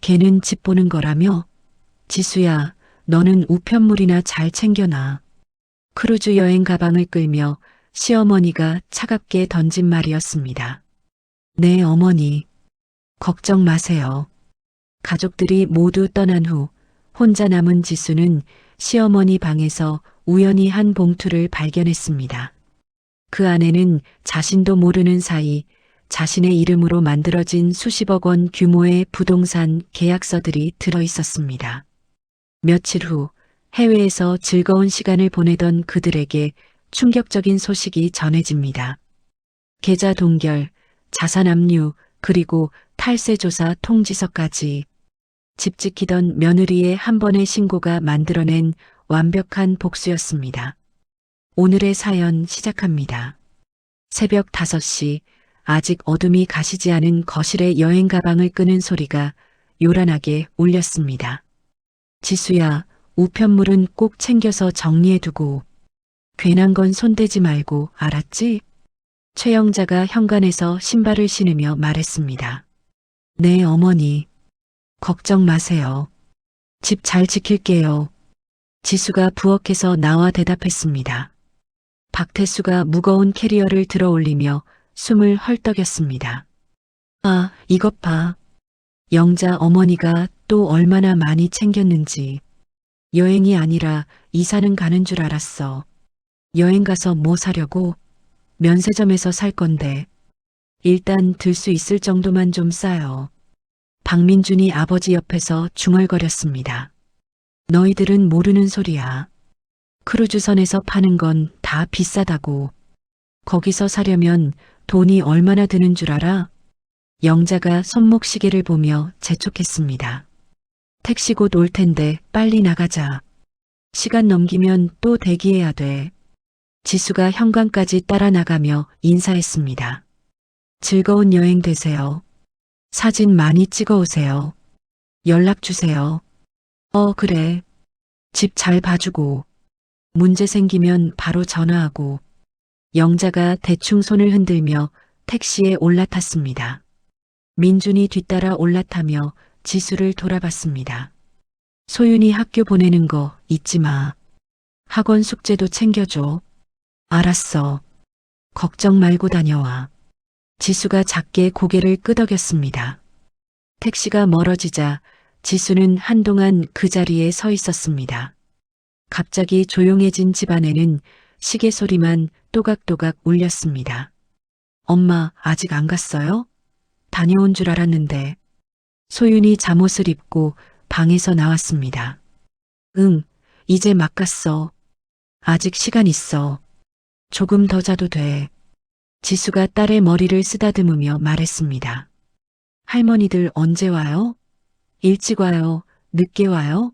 걔는 집 보는 거라며? 지수야, 너는 우편물이나 잘 챙겨놔. 크루즈 여행 가방을 끌며 시어머니가 차갑게 던진 말이었습니다. 네, 어머니. 걱정 마세요. 가족들이 모두 떠난 후 혼자 남은 지수는 시어머니 방에서 우연히 한 봉투를 발견했습니다. 그 안에는 자신도 모르는 사이 자신의 이름으로 만들어진 수십억 원 규모의 부동산 계약서들이 들어 있었습니다. 며칠 후 해외에서 즐거운 시간을 보내던 그들에게 충격적인 소식이 전해집니다. 계좌 동결, 자산 압류, 그리고 탈세조사 통지서까지. 집 지키던 며느리의 한 번의 신고가 만들어낸 완벽한 복수였습니다. 오늘의 사연 시작합니다. 새벽 5시, 아직 어둠이 가시지 않은 거실에 여행 가방을 끄는 소리가 요란하게 울렸습니다. 지수야, 우편물은 꼭 챙겨서 정리해두고. 괜한 건 손대지 말고, 알았지? 최영자가 현관에서 신발을 신으며 말했습니다. 네, 어머니. 걱정 마세요. 집 잘 지킬게요. 지수가 부엌에서 나와 대답했습니다. 박태수가 무거운 캐리어를 들어 올리며 숨을 헐떡였습니다. 아, 이것 봐. 영자 어머니가 또 얼마나 많이 챙겼는지. 여행이 아니라 이사는 가는 줄 알았어. 여행 가서 뭐 사려고? 면세점에서 살 건데. 일단 들 수 있을 정도만 좀 싸요. 박민준이 아버지 옆에서 중얼거렸습니다. 너희들은 모르는 소리야. 크루즈선에서 파는 건 다 비싸다고. 거기서 사려면 돈이 얼마나 드는 줄 알아? 영자가 손목시계를 보며 재촉했습니다. 택시 곧 올 텐데 빨리 나가자. 시간 넘기면 또 대기해야 돼. 지수가 현관까지 따라 나가며 인사했습니다. 즐거운 여행 되세요. 사진 많이 찍어 오세요. 연락 주세요. 그래. 집 잘 봐주고. 문제 생기면 바로 전화하고. 영자가 대충 손을 흔들며 택시에 올라탔습니다. 민준이 뒤따라 올라타며 지수를 돌아봤습니다. 소윤이 학교 보내는 거 잊지 마. 학원 숙제도 챙겨줘. 알았어. 걱정 말고 다녀와. 지수가 작게 고개를 끄덕였습니다. 택시가 멀어지자 지수는 한동안 그 자리에 서 있었습니다. 갑자기 조용해진 집안에는 시계 소리만 또각또각 울렸습니다. 엄마, 아직 안 갔어요? 다녀온 줄 알았는데. 소윤이 잠옷을 입고 방에서 나왔습니다. 응, 이제 막 갔어. 아직 시간 있어. 조금 더 자도 돼. 지수가 딸의 머리를 쓰다듬으며 말했습니다. 할머니들 언제 와요? 일찍 와요? 늦게 와요?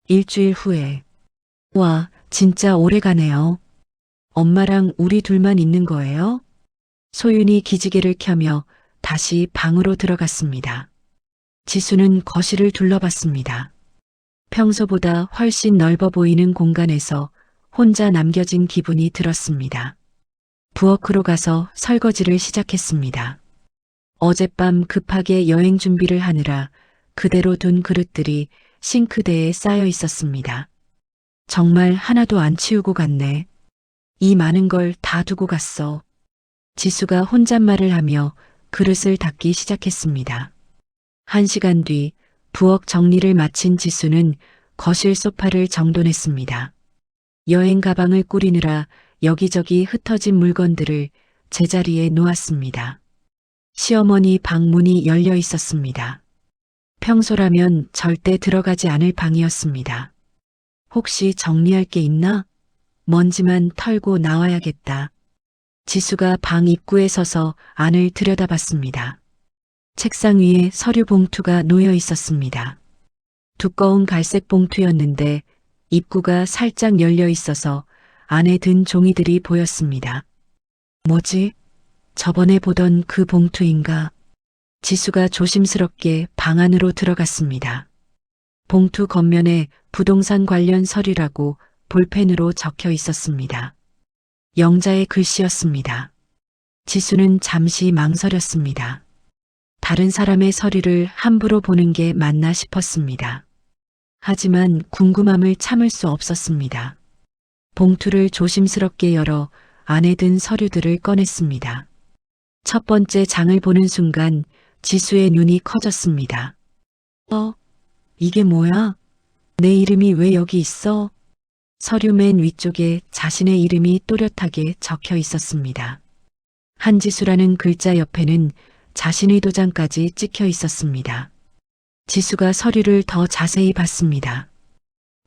일주일 후에. 와, 진짜 오래 가네요. 엄마랑 우리 둘만 있는 거예요? 소윤이 기지개를 켜며 다시 방으로 들어갔습니다. 지수는 거실을 둘러봤습니다. 평소보다 훨씬 넓어 보이는 공간에서 혼자 남겨진 기분이 들었습니다. 부엌으로 가서 설거지를 시작했습니다. 어젯밤 급하게 여행 준비를 하느라 그대로 둔 그릇들이 싱크대에 쌓여 있었습니다. 정말 하나도 안 치우고 갔네. 이 많은 걸 다 두고 갔어. 지수가 혼잣말을 하며 그릇을 닦기 시작했습니다. 1시간 뒤 부엌 정리를 마친 지수는 거실 소파를 정돈했습니다. 여행 가방을 꾸리느라 여기저기 흩어진 물건들을 제자리에 놓았습니다. 시어머니 방 문이 열려 있었습니다. 평소라면 절대 들어가지 않을 방이었습니다. 혹시 정리할 게 있나? 먼지만 털고 나와야겠다. 지수가 방 입구에 서서 안을 들여다봤습니다. 책상 위에 서류 봉투가 놓여 있었습니다. 두꺼운 갈색 봉투였는데 입구가 살짝 열려 있어서 안에 든 종이들이 보였습니다. 뭐지? 저번에 보던 그 봉투인가? 지수가 조심스럽게 방 안으로 들어갔습니다. 봉투 겉면에 부동산 관련 서류라고 볼펜으로 적혀 있었습니다. 영자의 글씨였습니다. 지수는 잠시 망설였습니다. 다른 사람의 서류를 함부로 보는 게 맞나 싶었습니다. 하지만 궁금함을 참을 수 없었습니다. 봉투를 조심스럽게 열어 안에 든 서류들을 꺼냈습니다. 첫 번째 장을 보는 순간 지수의 눈이 커졌습니다. 이게 뭐야? 내 이름이 왜 여기 있어? 서류 맨 위쪽에 자신의 이름이 또렷하게 적혀 있었습니다. 한지수라는 글자 옆에는 자신의 도장까지 찍혀 있었습니다. 지수가 서류를 더 자세히 봤습니다.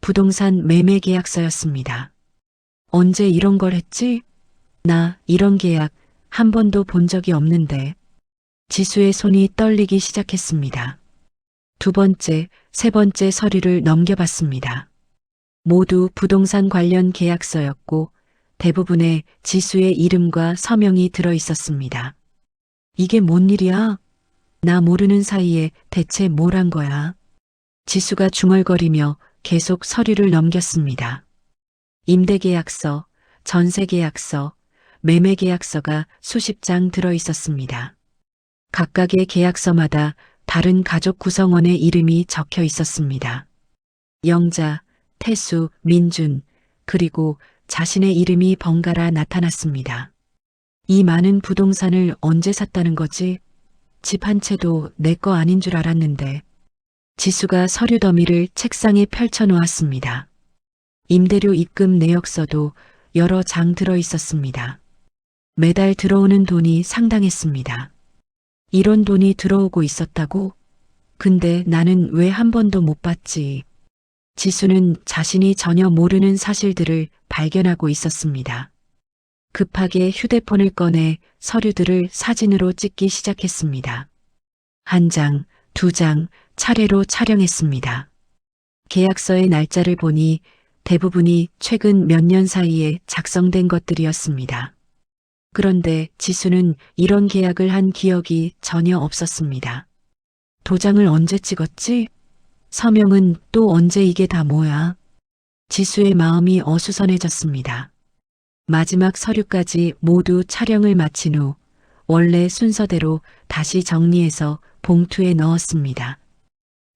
부동산 매매 계약서였습니다. 언제 이런 걸 했지? 나 이런 계약 한 번도 본 적이 없는데. 지수의 손이 떨리기 시작했습니다. 두 번째, 세 번째 서류를 넘겨봤습니다. 모두 부동산 관련 계약서였고 대부분에 지수의 이름과 서명이 들어 있었습니다. 이게 뭔 일이야? 나 모르는 사이에 대체 뭘 한 거야? 지수가 중얼거리며 계속 서류를 넘겼습니다. 임대계약서, 전세계약서, 매매계약서가 수십 장 들어 있었습니다. 각각의 계약서마다 다른 가족 구성원의 이름이 적혀 있었습니다. 영자, 태수, 민준, 그리고 자신의 이름이 번갈아 나타났습니다. 이 많은 부동산을 언제 샀다는 거지? 집 한 채도 내 거 아닌 줄 알았는데. 지수가 서류 더미를 책상에 펼쳐 놓았습니다. 임대료 입금 내역서도 여러 장 들어 있었습니다. 매달 들어오는 돈이 상당했습니다. 이런 돈이 들어오고 있었다고? 근데 나는 왜 한 번도 못 봤지? 지수는 자신이 전혀 모르는 사실들을 발견하고 있었습니다. 급하게 휴대폰을 꺼내 서류들을 사진으로 찍기 시작했습니다. 한 장, 두 장 차례로 촬영했습니다. 계약서의 날짜를 보니 대부분이 최근 몇 년 사이에 작성된 것들이었습니다. 그런데 지수는 이런 계약을 한 기억이 전혀 없었습니다. 도장을 언제 찍었지? 서명은 또 언제? 이게 다 뭐야? 지수의 마음이 어수선해졌습니다. 마지막 서류까지 모두 촬영을 마친 후 원래 순서대로 다시 정리해서 봉투에 넣었습니다.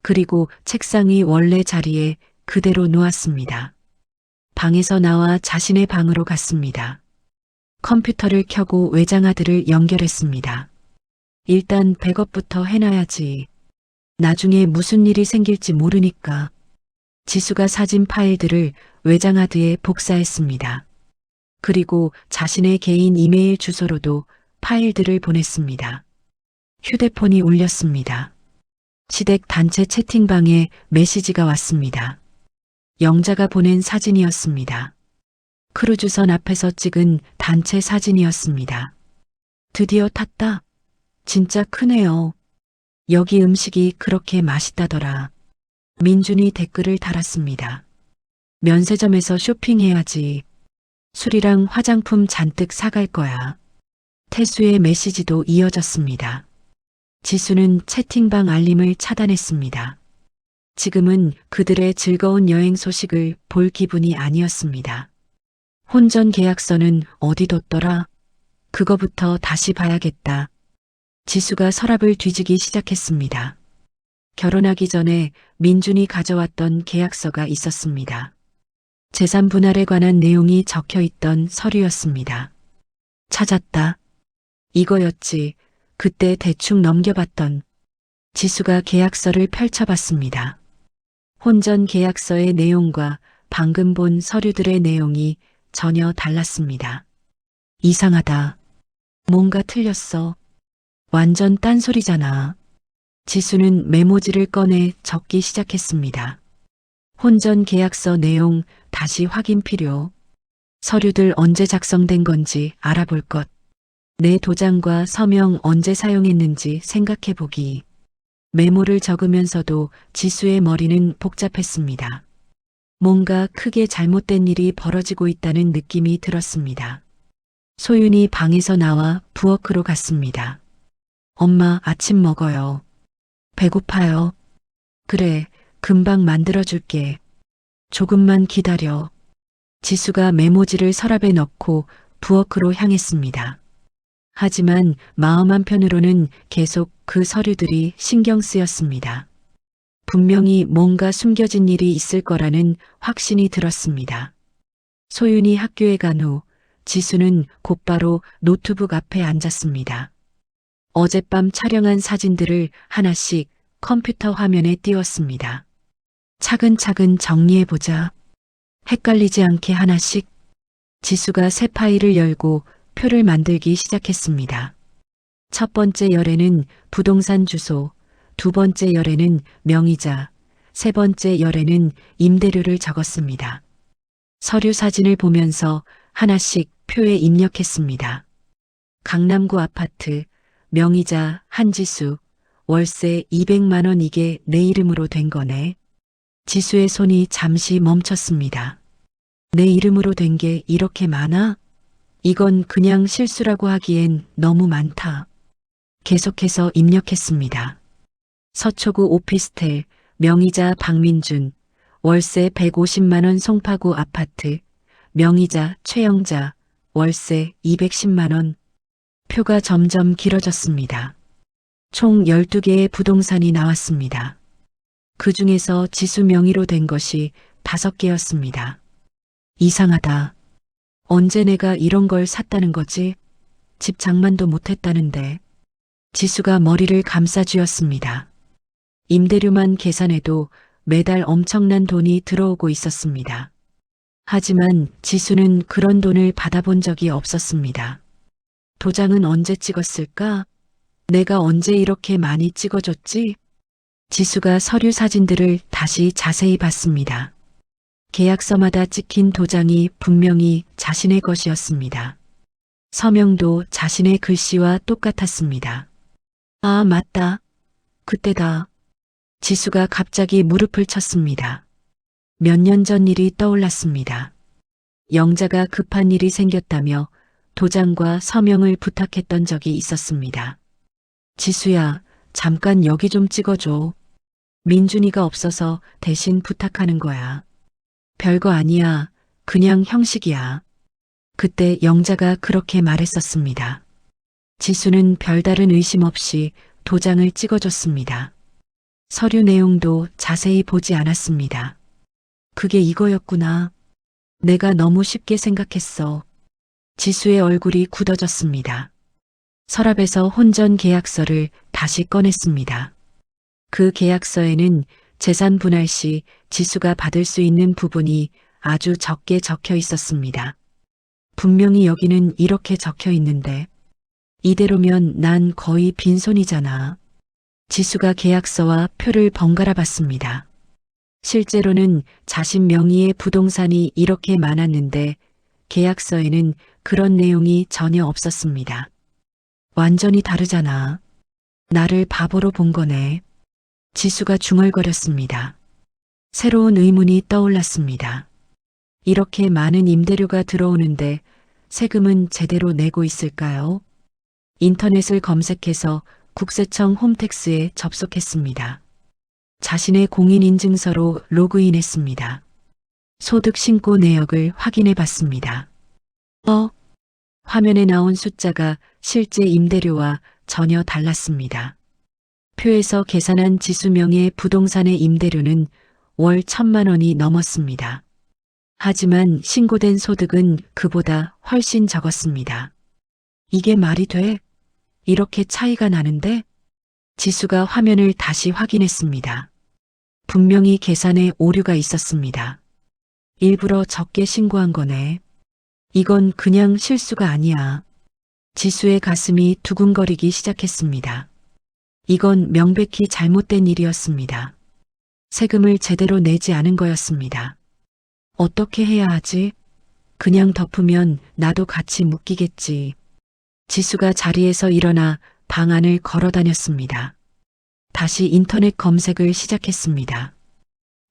그리고 책상 위 원래 자리에 그대로 놓았습니다. 방에서 나와 자신의 방으로 갔습니다. 컴퓨터를 켜고 외장하드를 연결했습니다. 일단 백업부터 해놔야지. 나중에 무슨 일이 생길지 모르니까. 지수가 사진 파일들을 외장하드에 복사했습니다. 그리고 자신의 개인 이메일 주소로도 파일들을 보냈습니다. 휴대폰이 울렸습니다. 시댁 단체 채팅방에 메시지가 왔습니다. 영자가 보낸 사진이었습니다. 크루즈선 앞에서 찍은 단체 사진이었습니다. 드디어 탔다. 진짜 크네요. 여기 음식이 그렇게 맛있다더라. 민준이 댓글을 달았습니다. 면세점에서 쇼핑해야지. 술이랑 화장품 잔뜩 사갈 거야. 태수의 메시지도 이어졌습니다. 지수는 채팅방 알림을 차단했습니다. 지금은 그들의 즐거운 여행 소식을 볼 기분이 아니었습니다. 혼전 계약서는 어디 뒀더라? 그거부터 다시 봐야겠다. 지수가 서랍을 뒤지기 시작했습니다. 결혼하기 전에 민준이 가져왔던 계약서가 있었습니다. 재산 분할에 관한 내용이 적혀 있던 서류였습니다. 찾았다. 이거였지. 그때 대충 넘겨봤던. 지수가 계약서를 펼쳐봤습니다. 혼전 계약서의 내용과 방금 본 서류들의 내용이 전혀 달랐습니다. 이상하다. 뭔가 틀렸어. 완전 딴소리잖아. 지수는 메모지를 꺼내 적기 시작했습니다. 혼전 계약서 내용 다시 확인 필요. 서류들 언제 작성된 건지 알아볼 것. 내 도장과 서명 언제 사용했는지 생각해 보기. 메모를 적으면서도 지수의 머리는 복잡했습니다. 뭔가 크게 잘못된 일이 벌어지고 있다는 느낌이 들었습니다. 소윤이 방에서 나와 부엌으로 갔습니다. 엄마, 아침 먹어요. 배고파요. 그래, 금방 만들어줄게. 조금만 기다려. 지수가 메모지를 서랍에 넣고 부엌으로 향했습니다. 하지만 마음 한편으로는 계속 그 서류들이 신경 쓰였습니다. 분명히 뭔가 숨겨진 일이 있을 거라는 확신이 들었습니다. 소윤이 학교에 간 후 지수는 곧바로 노트북 앞에 앉았습니다. 어젯밤 촬영한 사진들을 하나씩 컴퓨터 화면에 띄웠습니다. 차근차근 정리해보자. 헷갈리지 않게 하나씩. 지수가 새 파일을 열고 표를 만들기 시작했습니다. 첫 번째 열에는 부동산 주소, 두 번째 열에는 명의자, 세 번째 열에는 임대료를 적었습니다. 서류 사진을 보면서 하나씩 표에 입력했습니다. 강남구 아파트, 명의자 한지수, 월세 200만 원 이게 내 이름으로 된 거네. 지수의 손이 잠시 멈췄습니다. 내 이름으로 된 게 이렇게 많아? 이건 그냥 실수라고 하기엔 너무 많다. 계속해서 입력했습니다. 서초구 오피스텔, 명의자 박민준, 월세 150만 원 송파구 아파트, 명의자 최영자, 월세 210만 원. 표가 점점 길어졌습니다. 총 12개의 부동산이 나왔습니다. 그 중에서 지수 명의로 된 것이 5개였습니다. 이상하다. 언제 내가 이런 걸 샀다는 거지? 집 장만도 못했다는데. 지수가 머리를 감싸쥐었습니다. 임대료만 계산해도 매달 엄청난 돈이 들어오고 있었습니다. 하지만 지수는 그런 돈을 받아본 적이 없었습니다. 도장은 언제 찍었을까? 내가 언제 이렇게 많이 찍어줬지? 지수가 서류 사진들을 다시 자세히 봤습니다. 계약서마다 찍힌 도장이 분명히 자신의 것이었습니다. 서명도 자신의 글씨와 똑같았습니다. 아, 맞다. 그때다. 지수가 갑자기 무릎을 쳤습니다. 몇 년 전 일이 떠올랐습니다. 영자가 급한 일이 생겼다며 도장과 서명을 부탁했던 적이 있었습니다. 지수야, 잠깐 여기 좀 찍어줘. 민준이가 없어서 대신 부탁하는 거야. 별거 아니야. 그냥 형식이야. 그때 영자가 그렇게 말했었습니다. 지수는 별다른 의심 없이 도장을 찍어줬습니다. 서류 내용도 자세히 보지 않았습니다. 그게 이거였구나. 내가 너무 쉽게 생각했어. 지수의 얼굴이 굳어졌습니다. 서랍에서 혼전 계약서를 다시 꺼냈습니다. 그 계약서에는 재산 분할 시 지수가 받을 수 있는 부분이 아주 적게 적혀 있었습니다. 분명히 여기는 이렇게 적혀 있는데 이대로면 난 거의 빈손이잖아. 지수가 계약서와 표를 번갈아 봤습니다. 실제로는 자신 명의의 부동산이 이렇게 많았는데 계약서에는 그런 내용이 전혀 없었습니다. 완전히 다르잖아. 나를 바보로 본 거네. 지수가 중얼거렸습니다. 새로운 의문이 떠올랐습니다. 이렇게 많은 임대료가 들어오는데 세금은 제대로 내고 있을까요? 인터넷을 검색해서 국세청 홈택스에 접속했습니다. 자신의 공인인증서로 로그인했습니다. 소득 신고 내역을 확인해 봤습니다. 화면에 나온 숫자가 실제 임대료와 전혀 달랐습니다. 표에서 계산한 지수 명의 부동산의 임대료는 월 1,000만 원이 넘었습니다. 하지만 신고된 소득은 그보다 훨씬 적었습니다. 이게 말이 돼? 이렇게 차이가 나는데? 지수가 화면을 다시 확인했습니다. 분명히 계산에 오류가 있었습니다. 일부러 적게 신고한 거네. 이건 그냥 실수가 아니야. 지수의 가슴이 두근거리기 시작했습니다. 이건 명백히 잘못된 일이었습니다. 세금을 제대로 내지 않은 거였습니다. 어떻게 해야 하지? 그냥 덮으면 나도 같이 묶이겠지. 지수가 자리에서 일어나 방 안을 걸어 다녔습니다. 다시 인터넷 검색을 시작했습니다.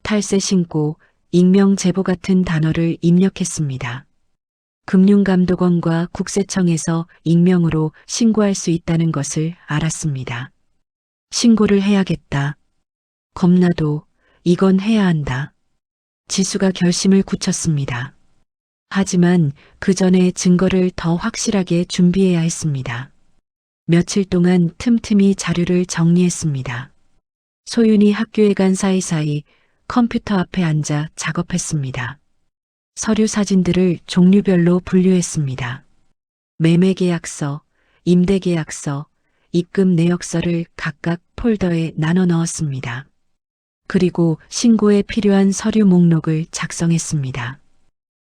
탈세 신고, 익명 제보 같은 단어를 입력했습니다. 금융감독원과 국세청에서 익명으로 신고할 수 있다는 것을 알았습니다. 신고를 해야겠다. 겁나도 이건 해야 한다. 지수가 결심을 굳혔습니다. 하지만 그 전에 증거를 더 확실하게 준비해야 했습니다. 며칠 동안 틈틈이 자료를 정리했습니다. 소윤이 학교에 간 사이사이 컴퓨터 앞에 앉아 작업했습니다. 서류 사진들을 종류별로 분류했습니다. 매매계약서, 임대계약서, 입금 내역서를 각각 폴더에 나눠 넣었습니다. 그리고 신고에 필요한 서류 목록을 작성했습니다.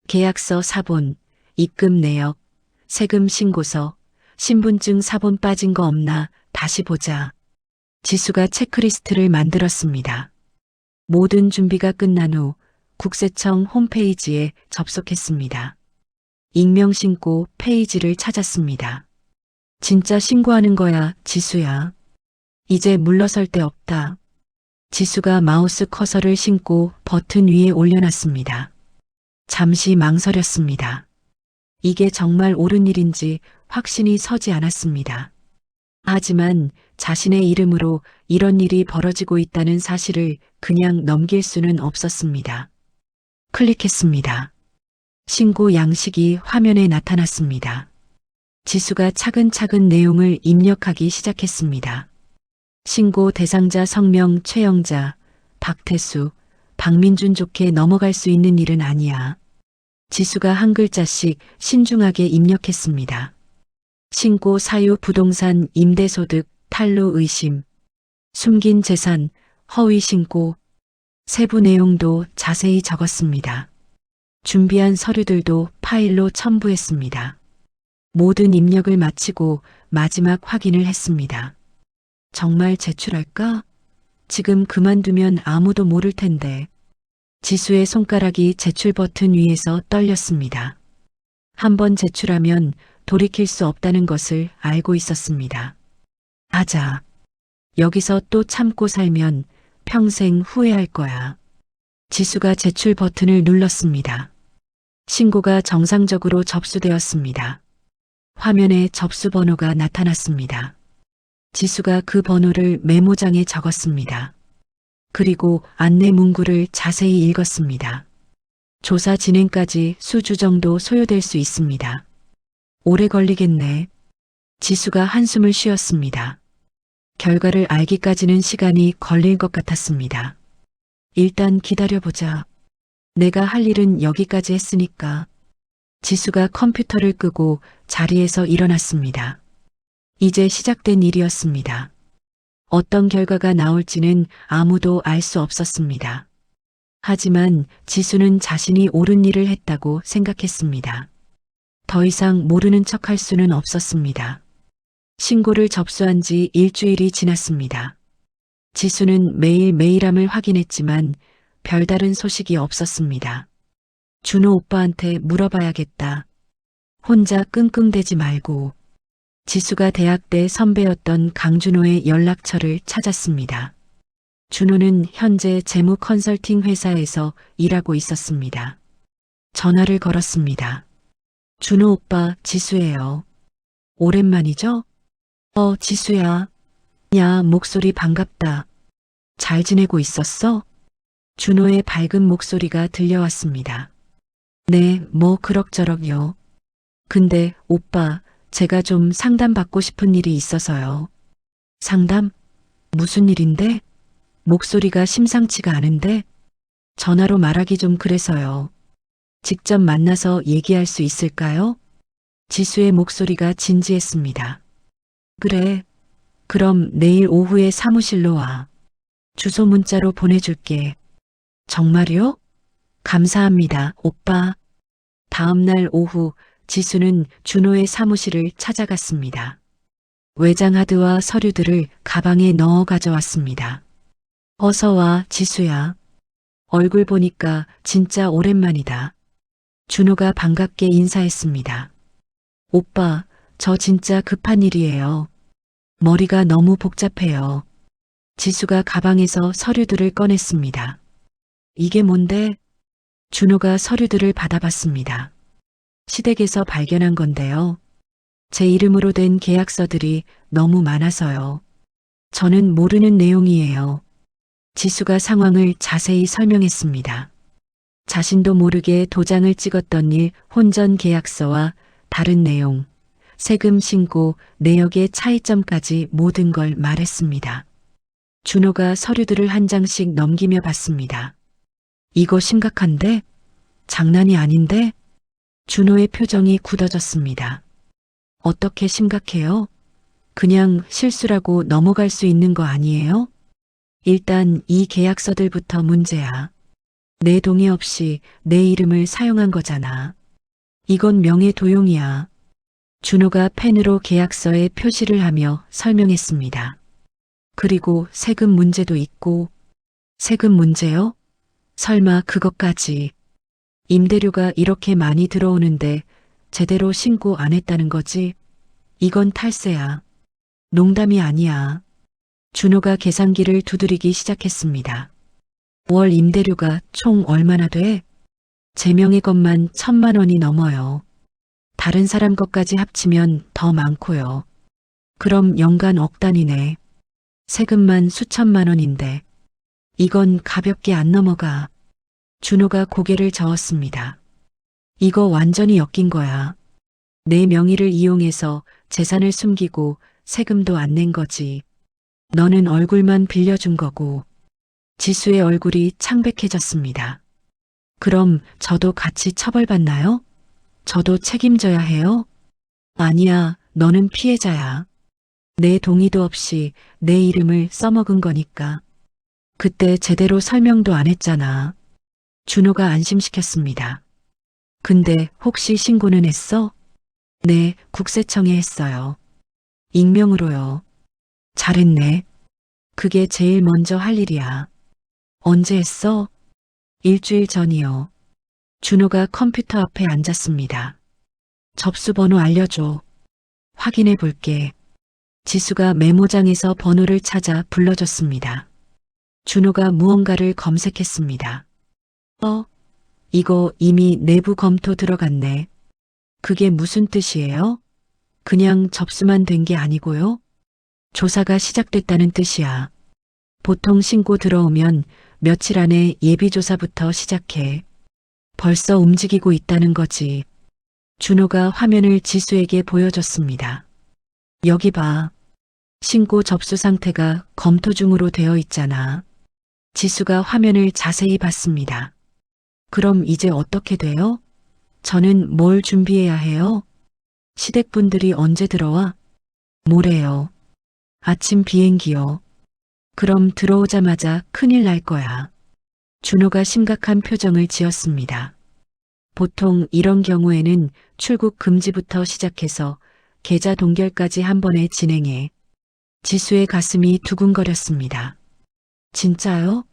계약서 사본, 입금 내역, 세금 신고서, 신분증 사본 빠진 거 없나 다시 보자. 지수가 체크리스트를 만들었습니다. 모든 준비가 끝난 후 국세청 홈페이지에 접속했습니다. 익명 신고 페이지를 찾았습니다. 진짜 신고하는 거야, 지수야. 이제 물러설 데 없다. 지수가 마우스 커서를 신고 버튼 위에 올려놨습니다. 잠시 망설였습니다. 이게 정말 옳은 일인지 확신이 서지 않았습니다. 하지만 자신의 이름으로 이런 일이 벌어지고 있다는 사실을 그냥 넘길 수는 없었습니다. 클릭했습니다. 신고 양식이 화면에 나타났습니다. 지수가 차근차근 내용을 입력하기 시작했습니다. 신고 대상자 성명 최영자, 박태수, 박민준 좋게 넘어갈 수 있는 일은 아니야. 지수가 한 글자씩 신중하게 입력했습니다. 신고 사유 부동산 임대소득 탈루 의심, 숨긴 재산, 허위 신고, 세부 내용도 자세히 적었습니다. 준비한 서류들도 파일로 첨부했습니다. 모든 입력을 마치고 마지막 확인을 했습니다. 정말 제출할까? 지금 그만두면 아무도 모를 텐데. 지수의 손가락이 제출 버튼 위에서 떨렸습니다. 한번 제출하면 돌이킬 수 없다는 것을 알고 있었습니다. 하자. 여기서 또 참고 살면 평생 후회할 거야. 지수가 제출 버튼을 눌렀습니다. 신고가 정상적으로 접수되었습니다. 화면에 접수 번호가 나타났습니다. 지수가 그 번호를 메모장에 적었습니다. 그리고 안내 문구를 자세히 읽었습니다. 조사 진행까지 수주 정도 소요될 수 있습니다. 오래 걸리겠네. 지수가 한숨을 쉬었습니다. 결과를 알기까지는 시간이 걸릴 것 같았습니다. 일단 기다려보자. 내가 할 일은 여기까지 했으니까. 지수가 컴퓨터를 끄고 자리에서 일어났습니다. 이제 시작된 일이었습니다. 어떤 결과가 나올지는 아무도 알 수 없었습니다. 하지만 지수는 자신이 옳은 일을 했다고 생각했습니다. 더 이상 모르는 척할 수는 없었습니다. 신고를 접수한 지 일주일이 지났습니다. 지수는 매일 메일함을 확인했지만 별다른 소식이 없었습니다. 준호 오빠한테 물어봐야겠다. 혼자 끙끙대지 말고. 지수가 대학 때 선배였던 강준호의 연락처를 찾았습니다. 준호는 현재 재무 컨설팅 회사에서 일하고 있었습니다. 전화를 걸었습니다. 준호 오빠, 지수예요. 오랜만이죠? 지수야. 야, 목소리 반갑다. 잘 지내고 있었어? 준호의 밝은 목소리가 들려왔습니다. 네, 뭐 그럭저럭요. 근데 오빠, 제가 좀 상담받고 싶은 일이 있어서요. 상담? 무슨 일인데? 목소리가 심상치가 않은데? 전화로 말하기 좀 그래서요. 직접 만나서 얘기할 수 있을까요? 지수의 목소리가 진지했습니다. 그래. 그럼 내일 오후에 사무실로 와. 주소 문자로 보내줄게. 정말요? 감사합니다, 오빠. 다음 날 오후 지수는 준호의 사무실을 찾아갔습니다. 외장하드와 서류들을 가방에 넣어 가져왔습니다. 어서 와, 지수야. 얼굴 보니까 진짜 오랜만이다. 준호가 반갑게 인사했습니다. 오빠, 저 진짜 급한 일이에요. 머리가 너무 복잡해요. 지수가 가방에서 서류들을 꺼냈습니다. 이게 뭔데? 준호가 서류들을 받아봤습니다. 시댁에서 발견한 건데요. 제 이름으로 된 계약서들이 너무 많아서요. 저는 모르는 내용이에요. 지수가 상황을 자세히 설명했습니다. 자신도 모르게 도장을 찍었던 일 혼전 계약서와 다른 내용, 세금 신고, 내역의 차이점까지 모든 걸 말했습니다. 준호가 서류들을 한 장씩 넘기며 봤습니다. 이거 심각한데? 장난이 아닌데? 준호의 표정이 굳어졌습니다. 어떻게 심각해요? 그냥 실수라고 넘어갈 수 있는 거 아니에요? 일단 이 계약서들부터 문제야. 내 동의 없이 내 이름을 사용한 거잖아. 이건 명예도용이야. 준호가 펜으로 계약서에 표시를 하며 설명했습니다. 그리고 세금 문제도 있고. 세금 문제요? 설마 그것까지. 임대료가 이렇게 많이 들어오는데 제대로 신고 안 했다는 거지? 이건 탈세야. 농담이 아니야. 준호가 계산기를 두드리기 시작했습니다. 월 임대료가 총 얼마나 돼? 제 명의 것만 1,000만 원이 넘어요. 다른 사람 것까지 합치면 더 많고요. 그럼 연간 억 단위네. 세금만 수천만 원인데. 이건 가볍게 안 넘어가. 준호가 고개를 저었습니다. 이거 완전히 엮인 거야. 내 명의를 이용해서 재산을 숨기고 세금도 안 낸 거지. 너는 얼굴만 빌려준 거고. 지수의 얼굴이 창백해졌습니다. 그럼 저도 같이 처벌받나요? 저도 책임져야 해요? 아니야, 너는 피해자야. 내 동의도 없이 내 이름을 써먹은 거니까. 그때 제대로 설명도 안 했잖아. 준호가 안심시켰습니다. 근데 혹시 신고는 했어? 네, 국세청에 했어요. 익명으로요. 잘했네. 그게 제일 먼저 할 일이야. 언제 했어? 일주일 전이요. 준호가 컴퓨터 앞에 앉았습니다. 접수 번호 알려줘. 확인해 볼게. 지수가 메모장에서 번호를 찾아 불러줬습니다. 준호가 무언가를 검색했습니다. 이거 이미 내부 검토 들어갔네. 그게 무슨 뜻이에요? 그냥 접수만 된 게 아니고요? 조사가 시작됐다는 뜻이야. 보통 신고 들어오면 며칠 안에 예비조사부터 시작해. 벌써 움직이고 있다는 거지. 준호가 화면을 지수에게 보여줬습니다. 여기 봐. 신고 접수 상태가 검토 중으로 되어 있잖아. 지수가 화면을 자세히 봤습니다. 그럼 이제 어떻게 돼요? 저는 뭘 준비해야 해요? 시댁분들이 언제 들어와? 모레요. 아침 비행기요. 그럼 들어오자마자 큰일 날 거야. 준호가 심각한 표정을 지었습니다. 보통 이런 경우에는 출국 금지부터 시작해서 계좌 동결까지 한 번에 진행해. 지수의 가슴이 두근거렸습니다. 진짜요?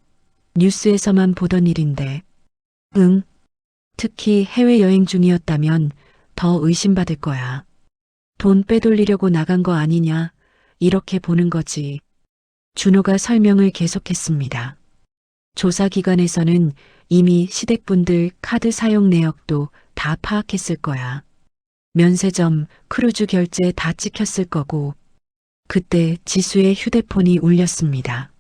뉴스에서만 보던 일인데. 응. 특히 해외여행 중이었다면 더 의심받을 거야. 돈 빼돌리려고 나간 거 아니냐, 이렇게 보는 거지. 준호가 설명을 계속했습니다. 조사기관에서는 이미 시댁분들 카드 사용 내역도 다 파악했을 거야. 면세점, 크루즈 결제 다 찍혔을 거고. 그때 지수의 휴대폰이 울렸습니다.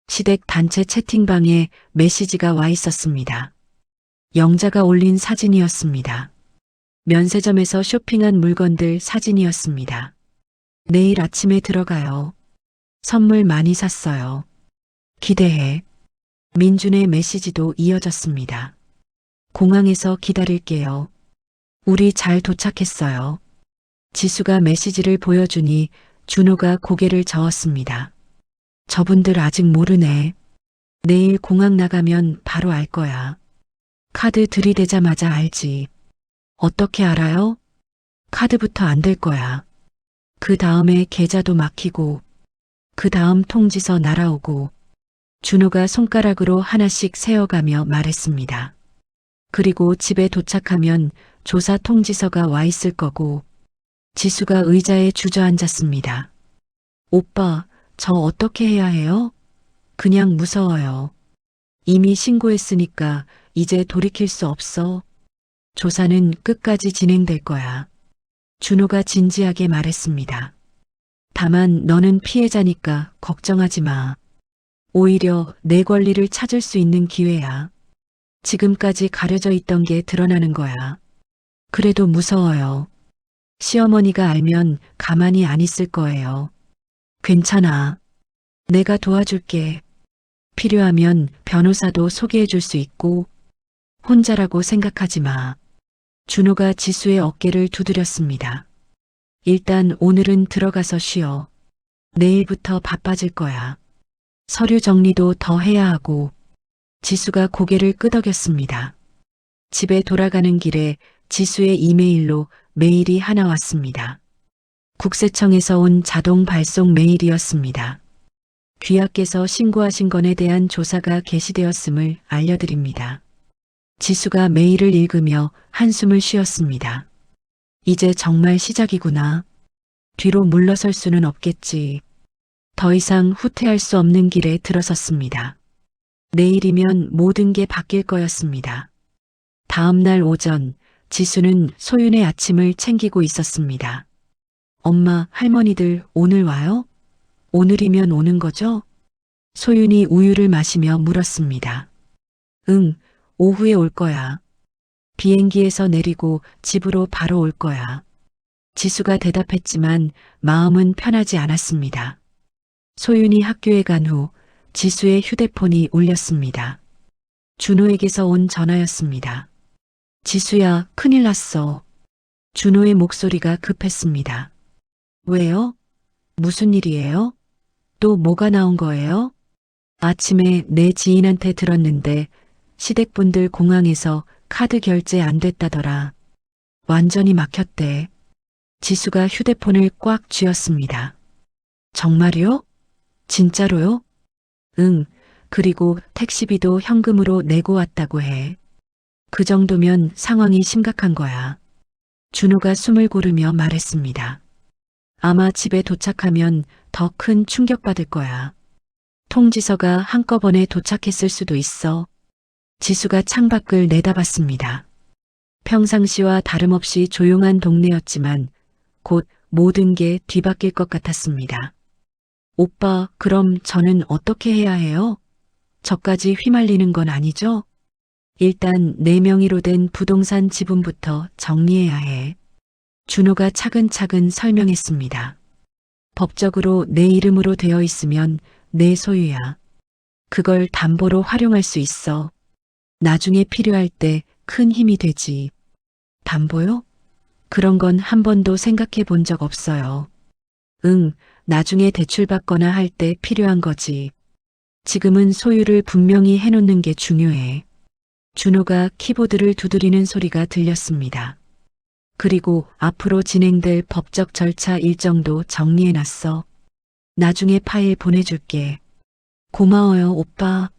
시댁 단체 채팅방에 메시지가 와 있었습니다. 영자가 올린 사진이었습니다. 면세점에서 쇼핑한 물건들 사진이었습니다. 내일 아침에 들어가요. 선물 많이 샀어요. 기대해. 민준의 메시지도 이어졌습니다. 공항에서 기다릴게요. 우리 잘 도착했어요. 지수가 메시지를 보여주니 준호가 고개를 저었습니다. 저분들 아직 모르네. 내일 공항 나가면 바로 알 거야. 카드 들이대자마자 알지. 어떻게 알아요? 카드부터 안 될 거야. 그 다음에 계좌도 막히고, 그 다음 통지서 날아오고. 준호가 손가락으로 하나씩 세어가며 말했습니다. 그리고 집에 도착하면 조사 통지서가 와 있을 거고. 지수가 의자에 주저앉았습니다. 오빠, 저 어떻게 해야 해요? 그냥 무서워요. 이미 신고했으니까 이제 돌이킬 수 없어. 조사는 끝까지 진행될 거야. 준호가 진지하게 말했습니다. 다만 너는 피해자니까 걱정하지 마. 오히려 내 권리를 찾을 수 있는 기회야. 지금까지 가려져 있던 게 드러나는 거야. 그래도 무서워요. 시어머니가 알면 가만히 안 있을 거예요. 괜찮아. 내가 도와줄게. 필요하면 변호사도 소개해 줄 수 있고 혼자라고 생각하지 마. 준호가 지수의 어깨를 두드렸습니다. 일단 오늘은 들어가서 쉬어. 내일부터 바빠질 거야. 서류 정리도 더 해야 하고. 지수가 고개를 끄덕였습니다. 집에 돌아가는 길에 지수의 이메일로 메일이 하나 왔습니다. 국세청에서 온 자동 발송 메일이었습니다. 귀하께서 신고하신 건에 대한 조사가 개시되었음을 알려드립니다. 지수가 메일을 읽으며 한숨을 쉬었습니다. 이제 정말 시작이구나. 뒤로 물러설 수는 없겠지. 더 이상 후퇴할 수 없는 길에 들어섰습니다. 내일이면 모든 게 바뀔 거였습니다. 다음 날 오전, 지수는 소윤의 아침을 챙기고 있었습니다. 엄마, 할머니들 오늘 와요? 오늘이면 오는 거죠? 소윤이 우유를 마시며 물었습니다. 응, 오후에 올 거야. 비행기에서 내리고 집으로 바로 올 거야. 지수가 대답했지만 마음은 편하지 않았습니다. 소윤이 학교에 간 후 지수의 휴대폰이 울렸습니다. 준호에게서 온 전화였습니다. 지수야, 큰일 났어. 준호의 목소리가 급했습니다. 왜요? 무슨 일이에요? 또 뭐가 나온 거예요? 아침에 내 지인한테 들었는데 시댁분들 공항에서 카드 결제 안 됐다더라. 완전히 막혔대. 지수가 휴대폰을 꽉 쥐었습니다. 정말요? 진짜로요? 응, 그리고 택시비도 현금으로 내고 왔다고 해. 그 정도면 상황이 심각한 거야. 준호가 숨을 고르며 말했습니다. 아마 집에 도착하면 더 큰 충격받을 거야. 통지서가 한꺼번에 도착했을 수도 있어. 지수가 창밖을 내다봤습니다. 평상시와 다름없이 조용한 동네였지만 곧 모든 게 뒤바뀔 것 같았습니다. 오빠, 그럼 저는 어떻게 해야 해요? 저까지 휘말리는 건 아니죠? 일단 내 명의로 된 부동산 지분부터 정리해야 해. 준호가 차근차근 설명했습니다. 법적으로 내 이름으로 되어 있으면 내 소유야. 그걸 담보로 활용할 수 있어. 나중에 필요할 때 큰 힘이 되지. 담보요? 그런 건 한 번도 생각해 본 적 없어요. 응, 나중에 대출받거나 할 때 필요한 거지. 지금은 소유를 분명히 해놓는 게 중요해. 준호가 키보드를 두드리는 소리가 들렸습니다. 그리고 앞으로 진행될 법적 절차 일정도 정리해놨어. 나중에 파일 보내줄게. 고마워요, 오빠.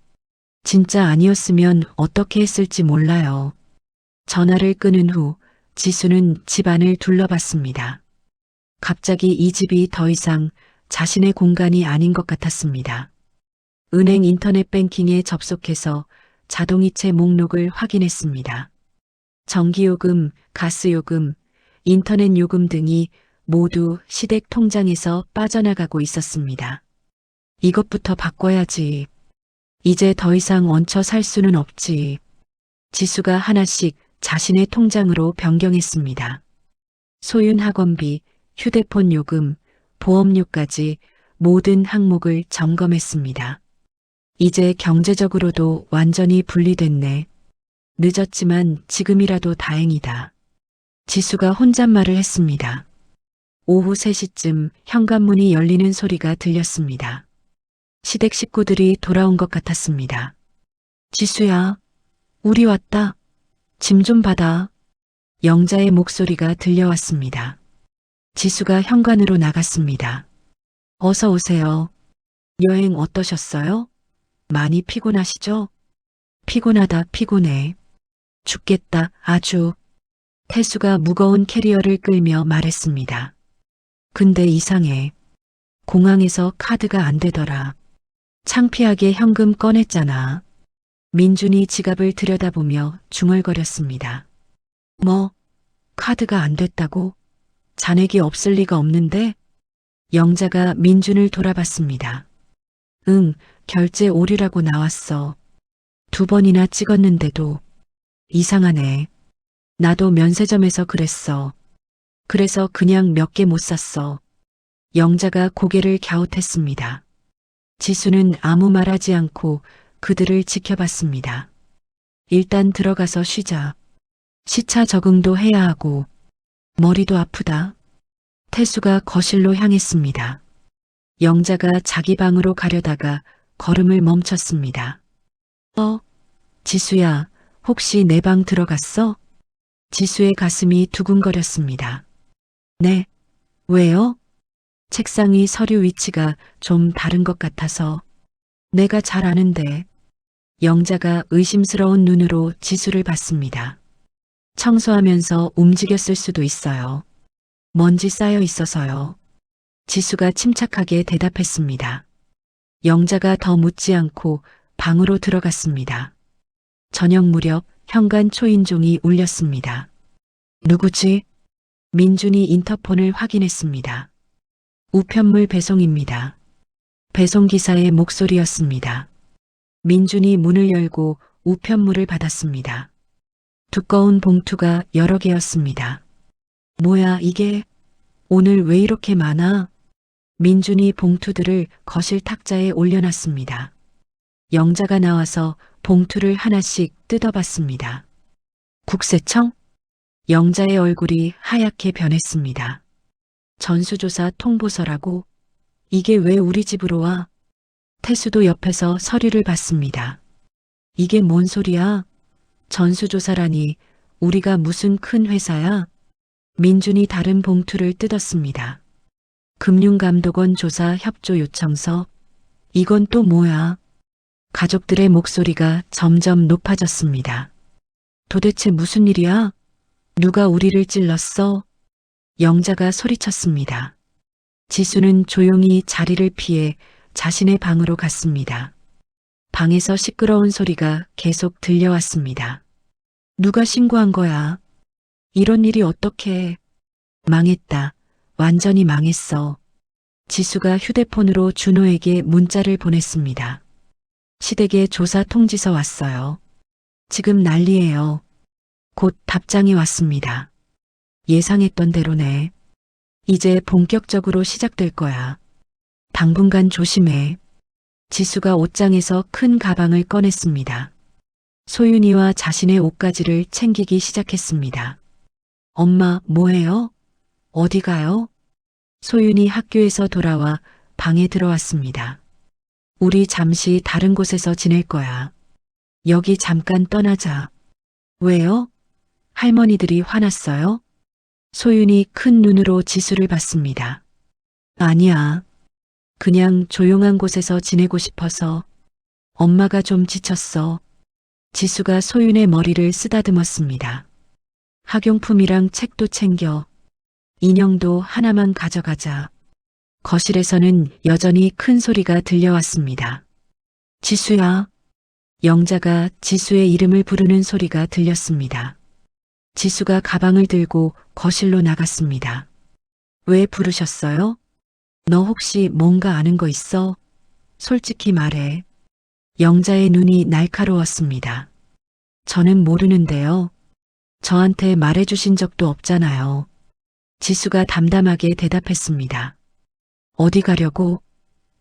진짜 아니었으면 어떻게 했을지 몰라요. 전화를 끊은 후 지수는 집안을 둘러봤습니다. 갑자기 이 집이 더 이상 자신의 공간이 아닌 것 같았습니다. 은행 인터넷 뱅킹에 접속해서 자동이체 목록을 확인했습니다. 전기요금, 가스요금, 인터넷 요금 등이 모두 시댁 통장에서 빠져나가고 있었습니다. 이것부터 바꿔야지. 이제 더 이상 얹혀 살 수는 없지. 지수가 하나씩 자신의 통장으로 변경했습니다. 소윤 학원비, 휴대폰 요금, 보험료까지 모든 항목을 점검했습니다. 이제 경제적으로도 완전히 분리됐네. 늦었지만 지금이라도 다행이다. 지수가 혼잣말을 했습니다. 오후 3시쯤 현관문이 열리는 소리가 들렸습니다. 시댁 식구들이 돌아온 것 같았습니다. 지수야, 우리 왔다. 짐 좀 받아. 영자의 목소리가 들려왔습니다. 지수가 현관으로 나갔습니다. 어서 오세요. 여행 어떠셨어요? 많이 피곤하시죠? 피곤하다, 피곤해. 죽겠다, 아주. 태수가 무거운 캐리어를 끌며 말했습니다. 근데 이상해. 공항에서 카드가 안 되더라. 창피하게 현금 꺼냈잖아. 민준이 지갑을 들여다보며 중얼거렸습니다. 뭐, 카드가 안 됐다고? 잔액이 없을 리가 없는데? 영자가 민준을 돌아봤습니다. 응, 결제 오류라고 나왔어. 2번이나 찍었는데도. 이상하네. 나도 면세점에서 그랬어. 그래서 그냥 몇 개 못 샀어. 영자가 고개를 갸웃했습니다. 지수는 아무 말하지 않고 그들을 지켜봤습니다. 일단 들어가서 쉬자. 시차 적응도 해야 하고 머리도 아프다. 태수가 거실로 향했습니다. 영자가 자기 방으로 가려다가 걸음을 멈췄습니다. 지수야, 혹시 내 방 들어갔어? 지수의 가슴이 두근거렸습니다. 네. 왜요? 책상 위 서류 위치가 좀 다른 것 같아서. 내가 잘 아는데. 영자가 의심스러운 눈으로 지수를 봤습니다. 청소하면서 움직였을 수도 있어요. 먼지 쌓여 있어서요. 지수가 침착하게 대답했습니다. 영자가 더 묻지 않고 방으로 들어갔습니다. 저녁 무렵 현관 초인종이 울렸습니다. 누구지? 민준이 인터폰을 확인했습니다. 우편물 배송입니다. 배송기사의 목소리였습니다. 민준이 문을 열고 우편물을 받았습니다. 두꺼운 봉투가 여러 개였습니다. 뭐야 이게? 오늘 왜 이렇게 많아? 민준이 봉투들을 거실 탁자에 올려놨습니다. 영자가 나와서 봉투를 하나씩 뜯어봤습니다. 국세청? 영자의 얼굴이 하얗게 변했습니다. 전수조사 통보서라고? 이게 왜 우리 집으로 와? 태수도 옆에서 서류를 봤습니다. 이게 뭔 소리야? 전수조사라니 우리가 무슨 큰 회사야? 민준이 다른 봉투를 뜯었습니다. 금융감독원 조사 협조 요청서. 이건 또 뭐야? 가족들의 목소리가 점점 높아졌습니다. 도대체 무슨 일이야? 누가 우리를 찔렀어? 영자가 소리쳤습니다. 지수는 조용히 자리를 피해 자신의 방으로 갔습니다. 방에서 시끄러운 소리가 계속 들려왔습니다. 누가 신고한 거야? 이런 일이 어떻게? 망했다. 완전히 망했어. 지수가 휴대폰으로 준호에게 문자를 보냈습니다. 시댁에 조사 통지서 왔어요. 지금 난리예요. 곧 답장이 왔습니다. 예상했던 대로네. 이제 본격적으로 시작될 거야. 당분간 조심해. 지수가 옷장에서 큰 가방을 꺼냈습니다. 소윤이와 자신의 옷가지를 챙기기 시작했습니다. 엄마, 뭐해요? 어디 가요? 소윤이 학교에서 돌아와 방에 들어왔습니다. 우리 잠시 다른 곳에서 지낼 거야. 여기 잠깐 떠나자. 왜요? 할머니들이 화났어요? 소윤이 큰 눈으로 지수를 봤습니다. 아니야. 그냥 조용한 곳에서 지내고 싶어서. 엄마가 좀 지쳤어. 지수가 소윤의 머리를 쓰다듬었습니다. 학용품이랑 책도 챙겨. 인형도 하나만 가져가자. 거실에서는 여전히 큰 소리가 들려왔습니다. 지수야. 영자가 지수의 이름을 부르는 소리가 들렸습니다. 지수가 가방을 들고 거실로 나갔습니다. 왜 부르셨어요? 너 혹시 뭔가 아는 거 있어? 솔직히 말해. 영자의 눈이 날카로웠습니다. 저는 모르는데요. 저한테 말해주신 적도 없잖아요. 지수가 담담하게 대답했습니다. 어디 가려고?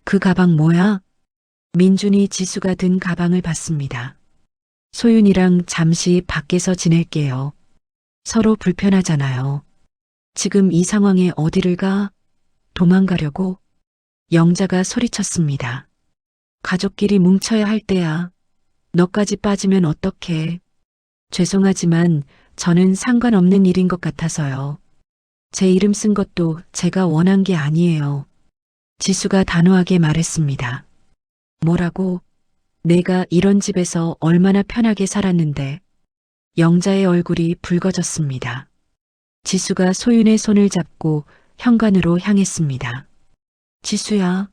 그 가방 뭐야? 민준이 지수가 든 가방을 봤습니다. 소윤이랑 잠시 밖에서 지낼게요. 서로 불편하잖아요. 지금 이 상황에 어디를 가? 도망가려고? 영자가 소리쳤습니다. 가족끼리 뭉쳐야 할 때야. 너까지 빠지면 어떡해. 죄송하지만 저는 상관없는 일인 것 같아서요. 제 이름 쓴 것도 제가 원한 게 아니에요. 지수가 단호하게 말했습니다. 뭐라고? 내가 이런 집에서 얼마나 편하게 살았는데. 영자의 얼굴이 붉어졌습니다. 지수가 소윤의 손을 잡고 현관으로 향했습니다. 지수야,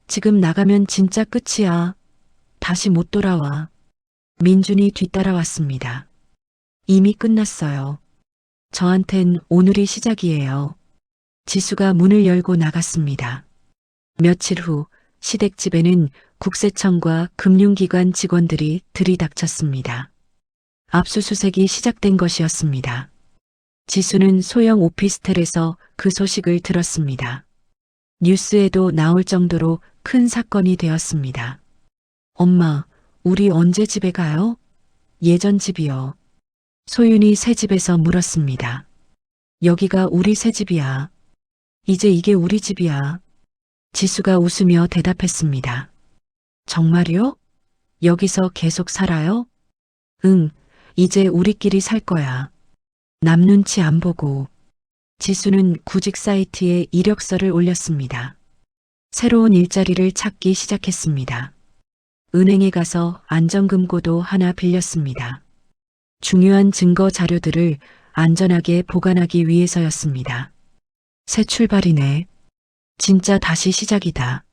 지금 나가면 진짜 끝이야. 다시 못 돌아와. 민준이 뒤따라왔습니다. 이미 끝났어요. 저한텐 오늘이 시작이에요. 지수가 문을 열고 나갔습니다. 며칠 후 시댁집에는 국세청과 금융기관 직원들이 들이닥쳤습니다. 압수수색이 시작된 것이었습니다. 지수는 소형 오피스텔에서 그 소식을 들었습니다. 뉴스에도 나올 정도로 큰 사건이 되었습니다. 엄마, 우리 언제 집에 가요? 예전 집이요. 소윤이 새 집에서 물었습니다. 여기가 우리 새 집이야. 이제 이게 우리 집이야. 지수가 웃으며 대답했습니다. 정말요? 여기서 계속 살아요? 응, 이제 우리끼리 살 거야. 남 눈치 안 보고. 지수는 구직 사이트에 이력서를 올렸습니다. 새로운 일자리를 찾기 시작했습니다. 은행에 가서 안전금고도 하나 빌렸습니다. 중요한 증거 자료들을 안전하게 보관하기 위해서였습니다. 새 출발이네. 진짜 다시 시작이다.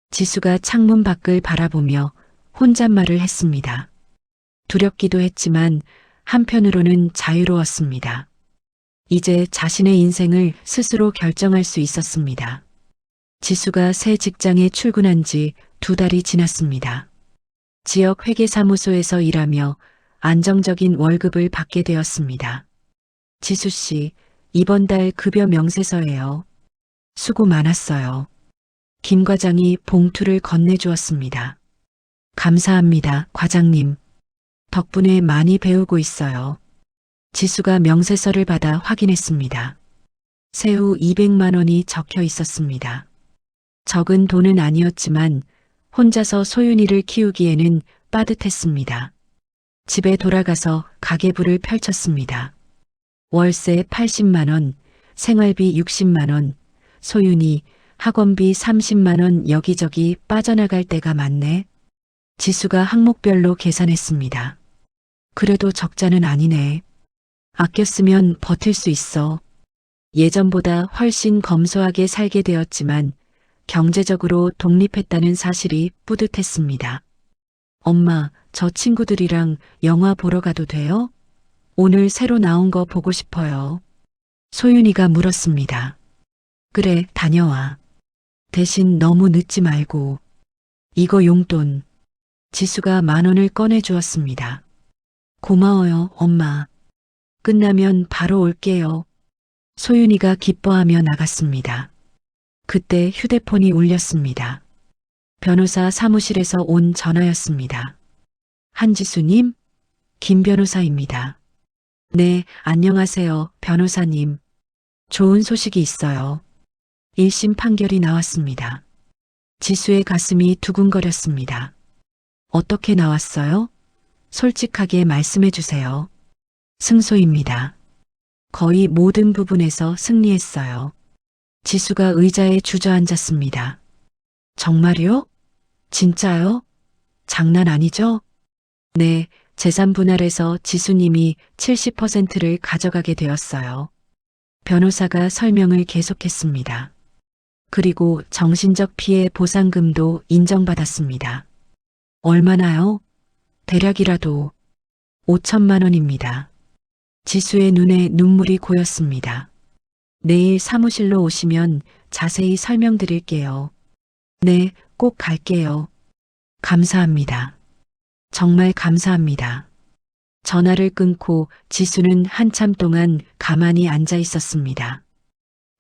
지수가 창문 밖을 바라보며 혼잣말을 했습니다. 두렵기도 했지만 한편으로는 자유로웠습니다. 이제 자신의 인생을 스스로 결정할 수 있었습니다. 지수가 새 직장에 출근한 지 2달이 지났습니다. 지역 회계사무소에서 일하며 안정적인 월급을 받게 되었습니다. 지수 씨, 이번 달 급여 명세서예요. 수고 많았어요. 김 과장이 봉투를 건네주었습니다. 감사합니다, 과장님. 덕분에 많이 배우고 있어요. 지수가 명세서를 받아 확인했습니다. 세후 200만 원이 적혀 있었습니다. 적은 돈은 아니었지만 혼자서 소윤이를 키우기에는 빠듯했습니다. 집에 돌아가서 가계부를 펼쳤습니다. 월세 80만 원, 생활비 60만 원, 소윤이 학원비 30만 원 여기저기 빠져나갈 때가 많네. 지수가 항목별로 계산했습니다. 그래도 적자는 아니네. 아껴 쓰면 버틸 수 있어. 예전보다 훨씬 검소하게 살게 되었지만 경제적으로 독립했다는 사실이 뿌듯했습니다. 엄마, 저 친구들이랑 영화 보러 가도 돼요? 오늘 새로 나온 거 보고 싶어요. 소윤이가 물었습니다. 그래, 다녀와. 대신 너무 늦지 말고. 이거 용돈. 지수가 10,000원을 꺼내 주었습니다. 고마워요, 엄마. 끝나면 바로 올게요. 소윤이가 기뻐하며 나갔습니다. 그때 휴대폰이 울렸습니다. 변호사 사무실에서 온 전화였습니다. 한지수님, 김 변호사입니다. 네, 안녕하세요, 변호사님. 좋은 소식이 있어요. 1심 판결이 나왔습니다. 지수의 가슴이 두근거렸습니다. 어떻게 나왔어요? 솔직하게 말씀해 주세요. 승소입니다. 거의 모든 부분에서 승리했어요. 지수가 의자에 주저앉았습니다. 정말요? 진짜요? 장난 아니죠? 네, 재산 분할에서 지수님이 70%를 가져가게 되었어요. 변호사가 설명을 계속했습니다. 그리고 정신적 피해 보상금도 인정받았습니다. 얼마나요? 대략이라도 5천만 원입니다. 지수의 눈에 눈물이 고였습니다. 내일 사무실로 오시면 자세히 설명드릴게요. 네, 꼭 갈게요. 감사합니다. 정말 감사합니다. 전화를 끊고 지수는 한참 동안 가만히 앉아 있었습니다.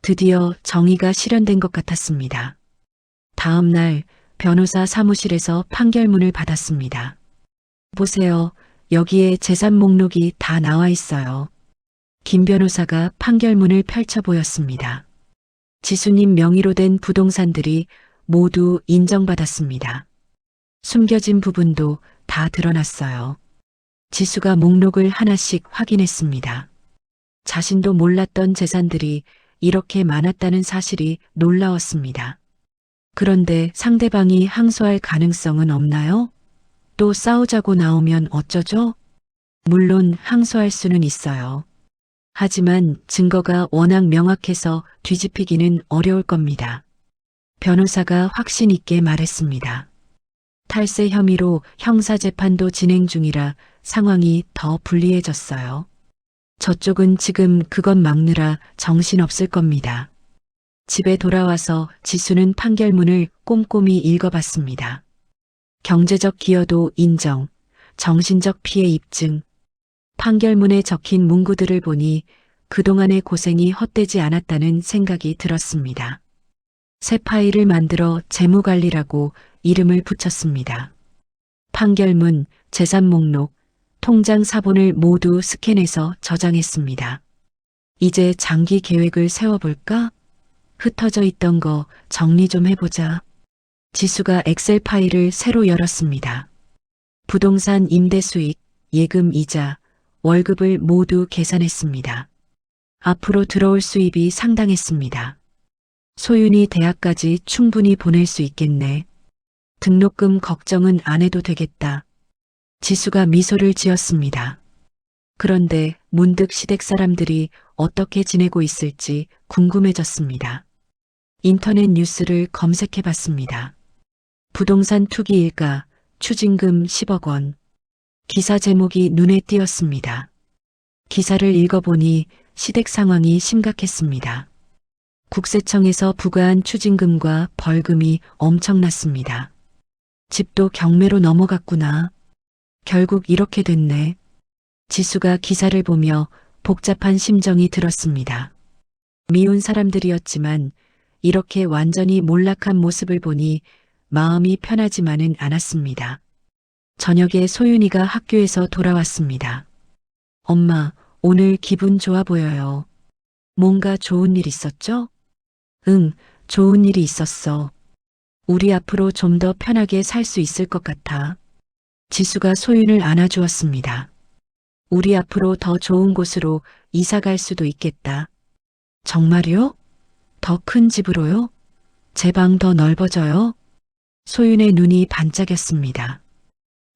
드디어 정의가 실현된 것 같았습니다. 다음 날 변호사 사무실에서 판결문을 받았습니다. 보세요. 여기에 재산 목록이 다 나와 있어요. 김 변호사가 판결문을 펼쳐 보였습니다. 지수님 명의로 된 부동산들이 모두 인정받았습니다. 숨겨진 부분도 다 드러났어요. 지수가 목록을 하나씩 확인했습니다. 자신도 몰랐던 재산들이 이렇게 많았다는 사실이 놀라웠습니다. 그런데 상대방이 항소할 가능성은 없나요? 또 싸우자고 나오면 어쩌죠? 물론 항소할 수는 있어요. 하지만 증거가 워낙 명확해서 뒤집히기는 어려울 겁니다. 변호사가 확신 있게 말했습니다. 탈세 혐의로 형사재판도 진행 중이라 상황이 더 불리해졌어요. 저쪽은 지금 그것 막느라 정신없을 겁니다. 집에 돌아와서 지수는 판결문을 꼼꼼히 읽어봤습니다. 경제적 기여도 인정, 정신적 피해 입증. 판결문에 적힌 문구들을 보니 그동안의 고생이 헛되지 않았다는 생각이 들었습니다. 새 파일을 만들어 재무관리라고 이름을 붙였습니다. 판결문, 재산 목록, 통장 사본을 모두 스캔해서 저장했습니다. 이제 장기 계획을 세워볼까? 흩어져 있던 거 정리 좀 해보자. 지수가 엑셀 파일을 새로 열었습니다. 부동산 임대 수익, 예금 이자, 월급을 모두 계산했습니다. 앞으로 들어올 수입이 상당했습니다. 소윤이 대학까지 충분히 보낼 수 있겠네. 등록금 걱정은 안 해도 되겠다. 지수가 미소를 지었습니다. 그런데 문득 시댁 사람들이 어떻게 지내고 있을지 궁금해졌습니다. 인터넷 뉴스를 검색해 봤습니다. 부동산 투기 일가, 추징금 10억 원. 기사 제목이 눈에 띄었습니다. 기사를 읽어보니 시댁 상황이 심각했습니다. 국세청에서 부과한 추징금과 벌금이 엄청났습니다. 집도 경매로 넘어갔구나. 결국 이렇게 됐네. 지수가 기사를 보며 복잡한 심정이 들었습니다. 미운 사람들이었지만 이렇게 완전히 몰락한 모습을 보니 마음이 편하지만은 않았습니다. 저녁에 소윤이가 학교에서 돌아왔습니다. 엄마, 오늘 기분 좋아 보여요. 뭔가 좋은 일 있었죠? 응, 좋은 일이 있었어. 우리 앞으로 좀 더 편하게 살 수 있을 것 같아. 지수가 소윤을 안아주었습니다. 우리 앞으로 더 좋은 곳으로 이사 갈 수도 있겠다. 정말요? 더 큰 집으로요? 제 방 더 넓어져요? 소윤의 눈이 반짝였습니다.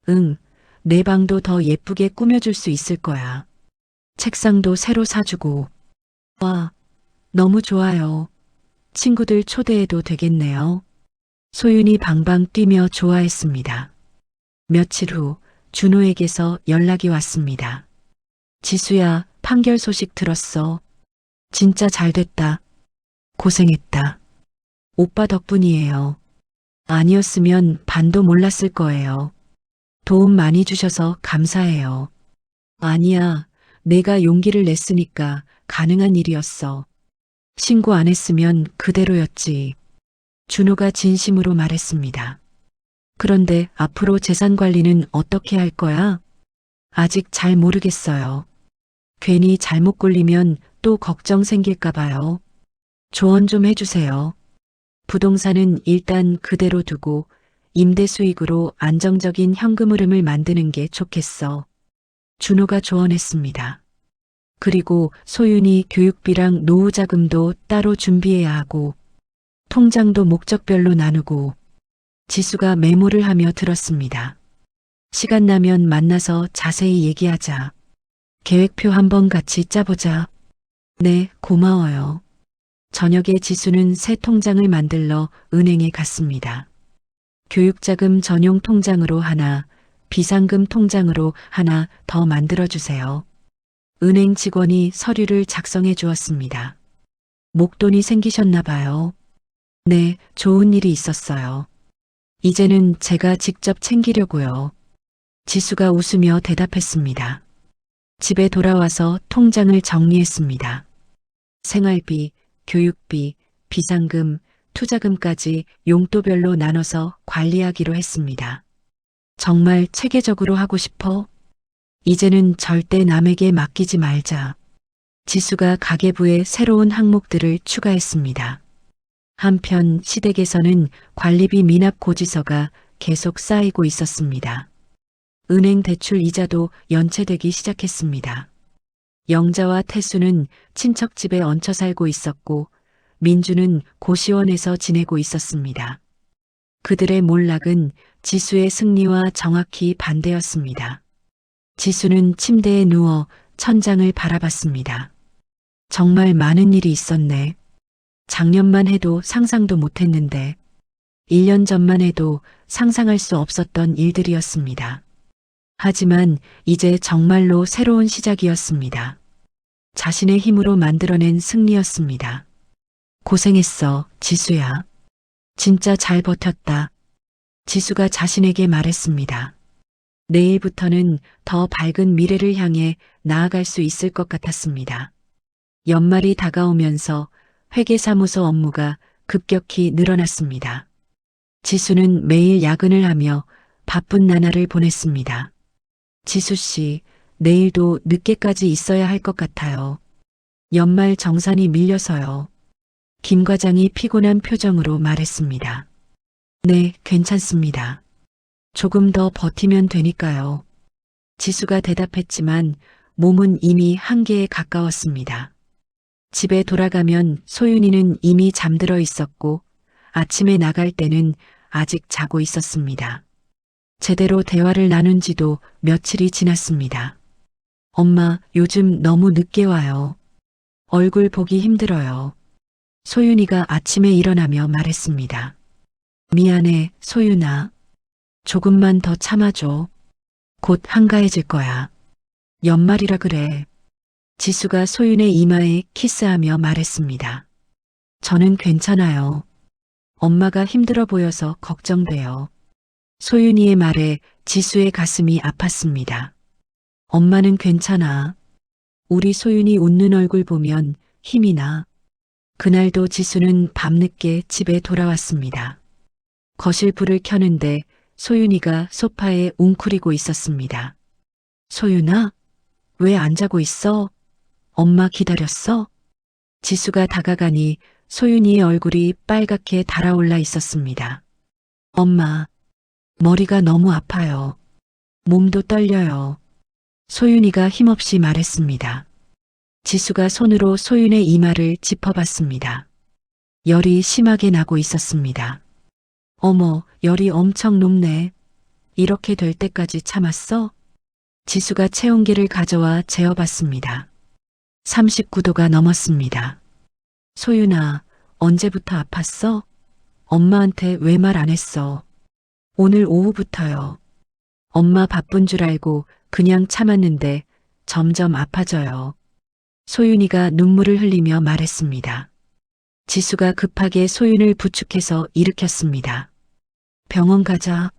응, 내 방도 더 예쁘게 꾸며줄 수 있을 거야. 책상도 새로 사주고. 와, 너무 좋아요. 친구들 초대해도 되겠네요. 소윤이 방방 뛰며 좋아했습니다. 며칠 후 준호에게서 연락이 왔습니다. 지수야, 판결 소식 들었어. 진짜 잘 됐다. 고생했다. 오빠 덕분이에요. 아니었으면 반도 몰랐을 거예요. 도움 많이 주셔서 감사해요. 아니야, 내가 용기를 냈으니까 가능한 일이었어. 신고 안 했으면 그대로였지. 준호가 진심으로 말했습니다. 그런데 앞으로 재산 관리는 어떻게 할 거야? 아직 잘 모르겠어요. 괜히 잘못 굴리면 또 걱정 생길까 봐요. 조언 좀 해주세요. 부동산은 일단 그대로 두고 임대 수익으로 안정적인 현금 흐름을 만드는 게 좋겠어. 준호가 조언했습니다. 그리고 소윤이 교육비랑 노후 자금도 따로 준비해야 하고 통장도 목적별로 나누고. 지수가 메모를 하며 들었습니다. 시간 나면 만나서 자세히 얘기하자. 계획표 한번 같이 짜보자. 네, 고마워요. 저녁에 지수는 새 통장을 만들러 은행에 갔습니다. 교육자금 전용 통장으로 하나, 비상금 통장으로 하나 더 만들어주세요. 은행 직원이 서류를 작성해 주었습니다. 목돈이 생기셨나 봐요. 네, 좋은 일이 있었어요. 이제는 제가 직접 챙기려고요. 지수가 웃으며 대답했습니다. 집에 돌아와서 통장을 정리했습니다. 생활비, 교육비, 비상금, 투자금까지 용도별로 나눠서 관리하기로 했습니다. 정말 체계적으로 하고 싶어? 이제는 절대 남에게 맡기지 말자. 지수가 가계부에 새로운 항목들을 추가했습니다. 한편 시댁에서는 관리비 미납 고지서가 계속 쌓이고 있었습니다. 은행 대출 이자도 연체되기 시작했습니다. 영자와 태수는 친척 집에 얹혀 살고 있었고 민주는 고시원에서 지내고 있었습니다. 그들의 몰락은 지수의 승리와 정확히 반대였습니다. 지수는 침대에 누워 천장을 바라봤습니다. 정말 많은 일이 있었네. 작년만 해도 상상도 못했는데 1년 전만 해도 상상할 수 없었던 일들이었습니다. 하지만 이제 정말로 새로운 시작이었습니다. 자신의 힘으로 만들어낸 승리였습니다. 고생했어, 지수야. 진짜 잘 버텼다. 지수가 자신에게 말했습니다. 내일부터는 더 밝은 미래를 향해 나아갈 수 있을 것 같았습니다. 연말이 다가오면서 회계사무소 업무가 급격히 늘어났습니다. 지수는 매일 야근을 하며 바쁜 나날을 보냈습니다. 지수 씨, 내일도 늦게까지 있어야 할 것 같아요. 연말 정산이 밀려서요. 김 과장이 피곤한 표정으로 말했습니다. 네, 괜찮습니다. 조금 더 버티면 되니까요. 지수가 대답했지만 몸은 이미 한계에 가까웠습니다. 집에 돌아가면 소윤이는 이미 잠들어 있었고 아침에 나갈 때는 아직 자고 있었습니다. 제대로 대화를 나눈 지도 며칠이 지났습니다. 엄마, 요즘 너무 늦게 와요. 얼굴 보기 힘들어요. 소윤이가 아침에 일어나며 말했습니다. 미안해, 소윤아. 조금만 더 참아줘. 곧 한가해질 거야. 연말이라 그래. 지수가 소윤의 이마에 키스하며 말했습니다. 저는 괜찮아요. 엄마가 힘들어 보여서 걱정돼요. 소윤이의 말에 지수의 가슴이 아팠습니다. 엄마는 괜찮아. 우리 소윤이 웃는 얼굴 보면 힘이 나. 그날도 지수는 밤늦게 집에 돌아왔습니다. 거실 불을 켜는데 소윤이가 소파에 웅크리고 있었습니다. 소윤아, 왜 안 자고 있어? 엄마 기다렸어? 지수가 다가가니 소윤이의 얼굴이 빨갛게 달아올라 있었습니다. 엄마, 머리가 너무 아파요. 몸도 떨려요. 소윤이가 힘없이 말했습니다. 지수가 손으로 소윤의 이마를 짚어봤습니다. 열이 심하게 나고 있었습니다. 어머, 열이 엄청 높네. 이렇게 될 때까지 참았어? 지수가 체온계를 가져와 재어봤습니다. 39도가 넘었습니다. 소윤아, 언제부터 아팠어? 엄마한테 왜 말 안 했어? 오늘 오후부터요. 엄마 바쁜 줄 알고 그냥 참았는데 점점 아파져요. 소윤이가 눈물을 흘리며 말했습니다. 지수가 급하게 소윤을 부축해서 일으켰습니다. 병원 가자.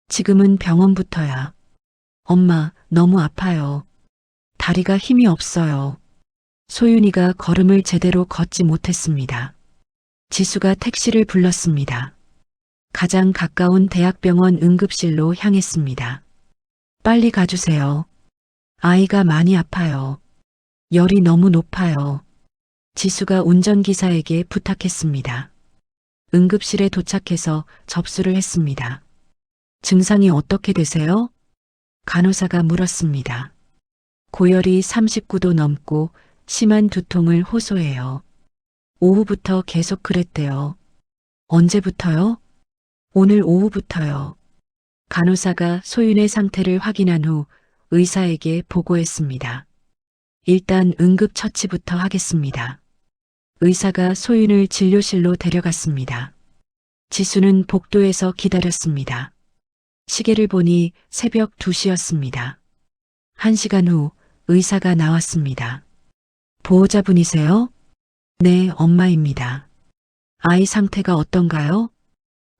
지금은 병원부터야. 엄마, 너무 아파요. 다리가 힘이 없어요. 소윤이가 걸음을 제대로 걷지 못했습니다. 지수가 택시를 불렀습니다. 가장 가까운 대학병원 응급실로 향했습니다. 빨리 가주세요. 아이가 많이 아파요. 열이 너무 높아요. 지수가 운전기사에게 부탁했습니다. 응급실에 도착해서 접수를 했습니다. 증상이 어떻게 되세요? 간호사가 물었습니다. 고열이 39도 넘고 심한 두통을 호소해요. 오후부터 계속 그랬대요. 언제부터요? 오늘 오후부터요. 간호사가 소윤의 상태를 확인한 후 의사에게 보고했습니다. 일단 응급처치부터 하겠습니다. 의사가 소윤을 진료실로 데려갔습니다. 지수는 복도에서 기다렸습니다. 시계를 보니 새벽 2시였습니다. 1시간 후 의사가 나왔습니다. 보호자분이세요? 네, 엄마입니다. 아이 상태가 어떤가요?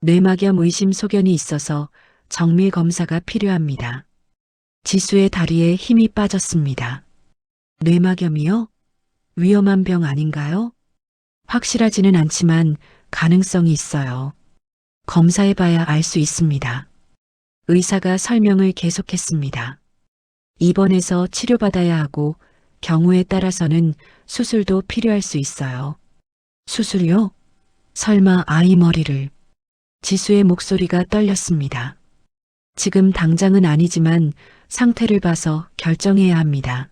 뇌막염 의심 소견이 있어서 정밀 검사가 필요합니다. 지수의 다리에 힘이 빠졌습니다. 뇌막염이요? 위험한 병 아닌가요? 확실하지는 않지만 가능성이 있어요. 검사해봐야 알 수 있습니다. 의사가 설명을 계속했습니다. 입원해서 치료받아야 하고 경우에 따라서는 수술도 필요할 수 있어요. 수술이요? 설마 아이 머리를. 지수의 목소리가 떨렸습니다. 지금 당장은 아니지만 상태를 봐서 결정해야 합니다.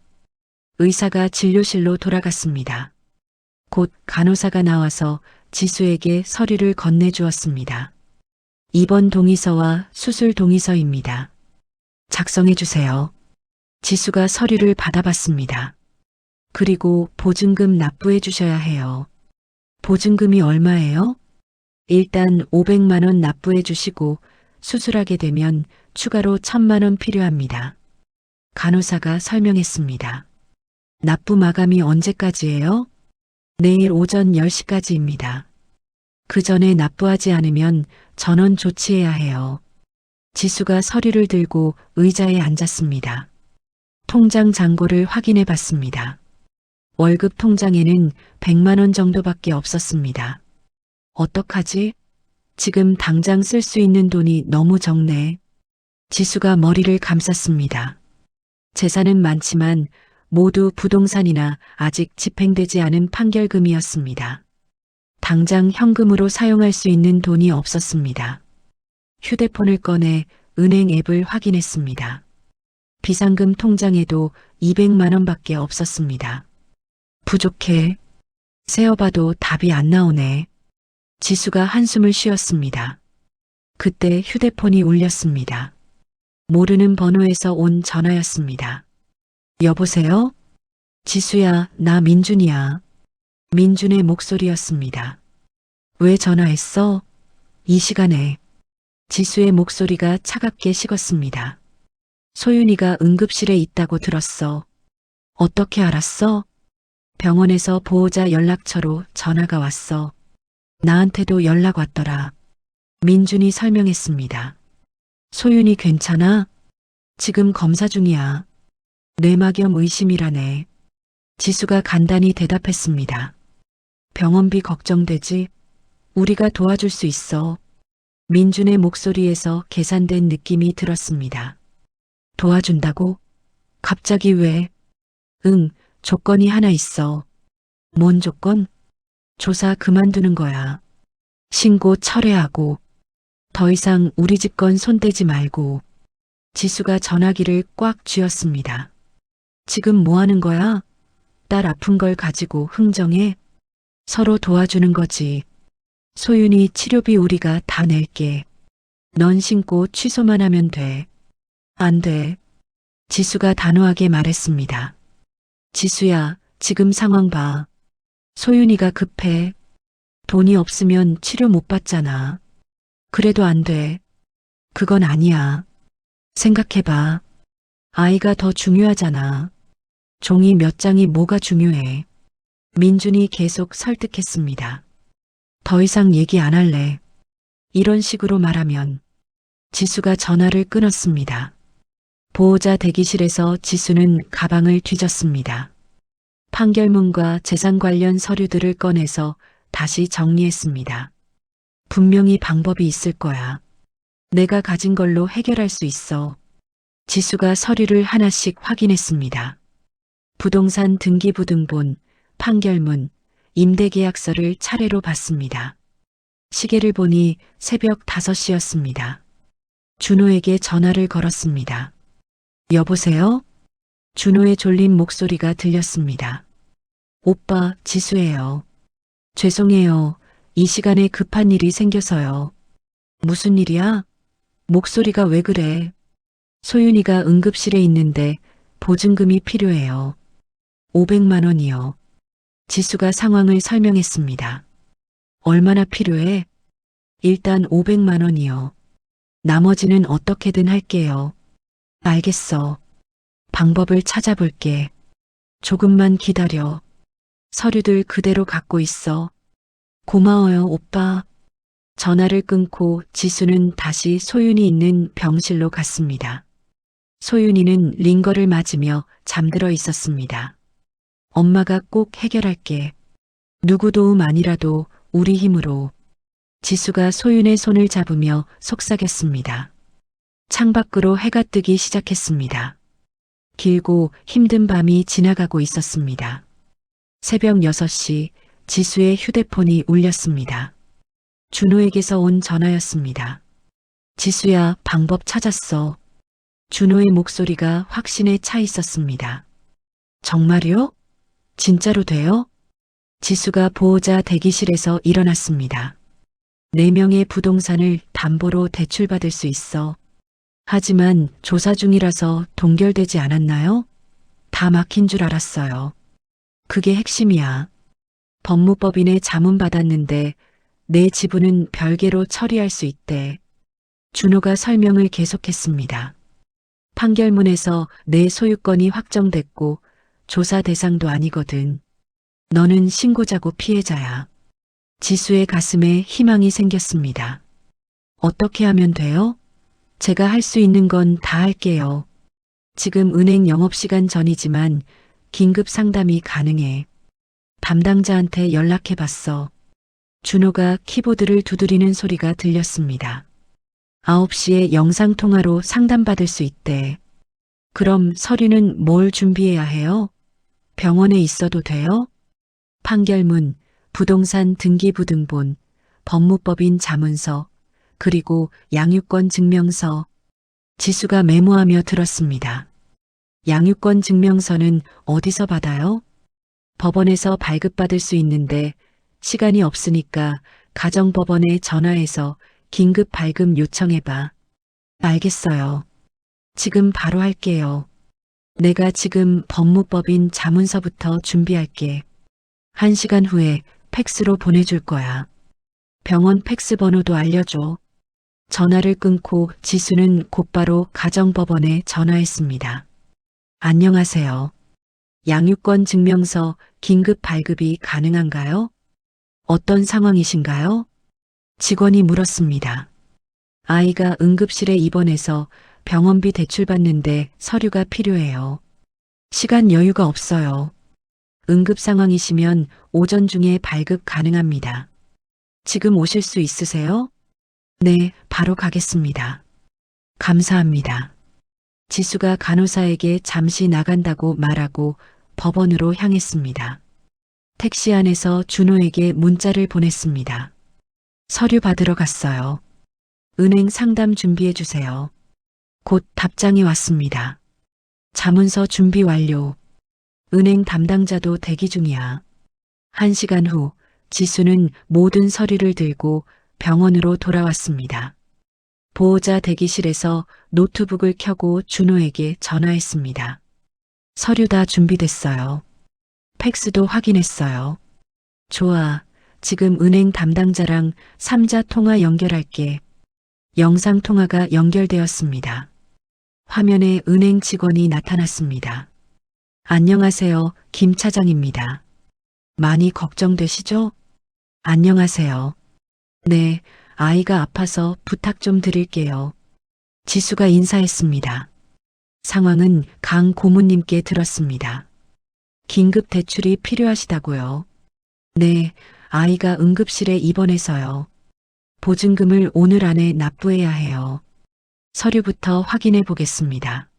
의사가 진료실로 돌아갔습니다. 곧 간호사가 나와서 지수에게 서류를 건네주었습니다. 입원 동의서와 수술 동의서입니다. 작성해 주세요. 지수가 서류를 받아봤습니다. 그리고 보증금 납부해 주셔야 해요. 보증금이 얼마예요? 일단 500만 원 납부해 주시고 수술하게 되면 추가로 1000만 원 필요합니다. 간호사가 설명했습니다. 납부 마감이 언제까지예요? 내일 오전 10시까지입니다. 그 전에 납부하지 않으면 전원 조치해야 해요. 지수가 서류를 들고 의자에 앉았습니다. 통장 잔고를 확인해 봤습니다. 월급 통장에는 100만 원 정도밖에 없었습니다. 어떡하지? 지금 당장 쓸 수 있는 돈이 너무 적네. 지수가 머리를 감쌌습니다. 재산은 많지만 모두 부동산이나 아직 집행되지 않은 판결금이었습니다. 당장 현금으로 사용할 수 있는 돈이 없었습니다. 휴대폰을 꺼내 은행 앱을 확인했습니다. 비상금 통장에도 200만 원밖에 없었습니다. 부족해. 세어봐도 답이 안 나오네. 지수가 한숨을 쉬었습니다. 그때 휴대폰이 울렸습니다. 모르는 번호에서 온 전화였습니다. 여보세요? 지수야, 나 민준이야. 민준의 목소리였습니다. 왜 전화했어? 이 시간에. 지수의 목소리가 차갑게 식었습니다. 소윤이가 응급실에 있다고 들었어. 어떻게 알았어? 병원에서 보호자 연락처로 전화가 왔어. 나한테도 연락 왔더라. 민준이 설명했습니다. 소윤이 괜찮아? 지금 검사 중이야. 뇌막염 의심이라네. 지수가 간단히 대답했습니다. 병원비 걱정되지? 우리가 도와줄 수 있어. 민준의 목소리에서 계산된 느낌이 들었습니다. 도와준다고? 갑자기 왜? 응, 조건이 하나 있어. 뭔 조건? 조사 그만두는 거야. 신고 철회하고. 더 이상 우리 집 건 손대지 말고. 지수가 전화기를 꽉 쥐었습니다. 지금 뭐 하는 거야? 딸 아픈 걸 가지고 흥정해? 서로 도와주는 거지. 소윤이 치료비 우리가 다 낼게. 넌 신고 취소만 하면 돼. 안 돼. 지수가 단호하게 말했습니다. 지수야, 지금 상황 봐. 소윤이가 급해. 돈이 없으면 치료 못 받잖아. 그래도 안 돼. 그건 아니야. 생각해봐. 아이가 더 중요하잖아. 종이 몇 장이 뭐가 중요해. 민준이 계속 설득했습니다. 더 이상 얘기 안 할래. 이런 식으로 말하면 지수가 전화를 끊었습니다. 보호자 대기실에서 지수는 가방을 뒤졌습니다. 판결문과 재산 관련 서류들을 꺼내서 다시 정리했습니다. 분명히 방법이 있을 거야. 내가 가진 걸로 해결할 수 있어. 지수가 서류를 하나씩 확인했습니다. 부동산 등기부등본, 판결문, 임대계약서를 차례로 봤습니다. 시계를 보니 새벽 5시였습니다. 준호에게 전화를 걸었습니다. 여보세요? 준호의 졸린 목소리가 들렸습니다. 오빠, 지수예요. 죄송해요. 이 시간에 급한 일이 생겨서요. 무슨 일이야? 목소리가 왜 그래? 소윤이가 응급실에 있는데 보증금이 필요해요. 500만 원이요. 지수가 상황을 설명했습니다. 얼마나 필요해? 일단 500만 원이요. 나머지는 어떻게든 할게요. 알겠어. 방법을 찾아볼게. 조금만 기다려. 서류들 그대로 갖고 있어. 고마워요, 오빠. 전화를 끊고 지수는 다시 소윤이 있는 병실로 갔습니다. 소윤이는 링거를 맞으며 잠들어 있었습니다. 엄마가 꼭 해결할게. 누구 도움 아니라도 우리 힘으로. 지수가 소윤의 손을 잡으며 속삭였습니다. 창밖으로 해가 뜨기 시작했습니다. 길고 힘든 밤이 지나가고 있었습니다. 새벽 6시 지수의 휴대폰이 울렸습니다. 준호에게서 온 전화였습니다. 지수야, 방법 찾았어. 준호의 목소리가 확신에 차 있었습니다. 정말요? 진짜로 돼요? 지수가 보호자 대기실에서 일어났습니다. 4명의 부동산을 담보로 대출받을 수 있어. 하지만 조사 중이라서 동결되지 않았나요? 다 막힌 줄 알았어요. 그게 핵심이야. 법무법인에 자문받았는데 내 지분은 별개로 처리할 수 있대. 준호가 설명을 계속했습니다. 판결문에서 내 소유권이 확정됐고 조사 대상도 아니거든. 너는 신고자고 피해자야. 지수의 가슴에 희망이 생겼습니다. 어떻게 하면 돼요? 제가 할 수 있는 건 다 할게요. 지금 은행 영업시간 전이지만 긴급 상담이 가능해. 담당자한테 연락해 봤어. 준호가 키보드를 두드리는 소리가 들렸습니다. 9시에 영상통화로 상담받을 수 있대. 그럼 서류는 뭘 준비해야 해요? 병원에 있어도 돼요? 판결문, 부동산 등기부등본, 법무법인 자문서, 그리고 양육권 증명서. 지수가 메모하며 들었습니다. 양육권 증명서는 어디서 받아요? 법원에서 발급받을 수 있는데 시간이 없으니까 가정법원에 전화해서 긴급 발급 요청해봐. 알겠어요. 지금 바로 할게요. 내가 지금 법무법인 자문서부터 준비할게. 1시간 후에 팩스로 보내줄 거야. 병원 팩스 번호도 알려줘. 전화를 끊고 지수는 곧바로 가정법원에 전화했습니다. 안녕하세요. 양육권 증명서 긴급 발급이 가능한가요? 어떤 상황이신가요? 직원이 물었습니다. 아이가 응급실에 입원해서 병원비 대출받는데 서류가 필요해요. 시간 여유가 없어요. 응급 상황이시면 오전 중에 발급 가능합니다. 지금 오실 수 있으세요? 네, 바로 가겠습니다. 감사합니다. 지수가 간호사에게 잠시 나간다고 말하고 법원으로 향했습니다. 택시 안에서 준호에게 문자를 보냈습니다. 서류 받으러 갔어요. 은행 상담 준비해 주세요. 곧 답장이 왔습니다. 자문서 준비 완료. 은행 담당자도 대기 중이야. 1시간 후 지수는 모든 서류를 들고 병원으로 돌아왔습니다. 보호자 대기실에서 노트북을 켜고 준호에게 전화했습니다. 서류 다 준비됐어요. 팩스도 확인했어요. 좋아. 지금 은행 담당자랑 3자 통화 연결할게. 영상 통화가 연결되었습니다. 화면에 은행 직원이 나타났습니다. 안녕하세요, 김 차장입니다. 많이 걱정되시죠? 안녕하세요. 네, 아이가 아파서 부탁 좀 드릴게요. 지수가 인사했습니다. 상황은 강 고문님께 들었습니다. 긴급 대출이 필요하시다고요. 네, 아이가 응급실에 입원해서요. 보증금을 오늘 안에 납부해야 해요. 서류부터 확인해 보겠습니다.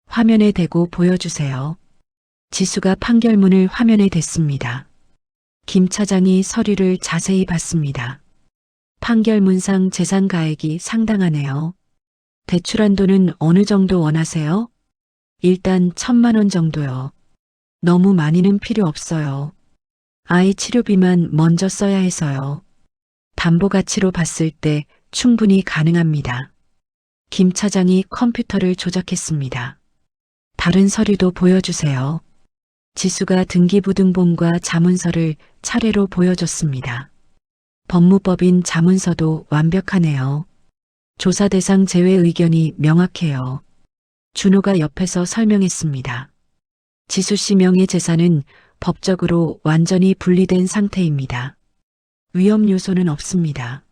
화면에 대고 보여주세요. 지수가 판결문을 화면에 댔습니다. 김 차장이 서류를 자세히 봤습니다. 판결문상 재산 가액이 상당하네요. 대출 한도는 어느 정도 원하세요? 일단 1,000만 원 정도요. 너무 많이는 필요 없어요. 아이 치료비만 먼저 써야 해서요. 담보 가치로 봤을 때 충분히 가능합니다. 김 차장이 컴퓨터를 조작했습니다. 다른 서류도 보여주세요. 지수가 등기부등본과 자문서를 차례로 보여줬습니다. 법무법인 자문서도 완벽하네요. 조사 대상 제외 의견이 명확해요. 준호가 옆에서 설명했습니다. 지수 씨 명의 재산은 법적으로 완전히 분리된 상태입니다. 위험 요소는 없습니다.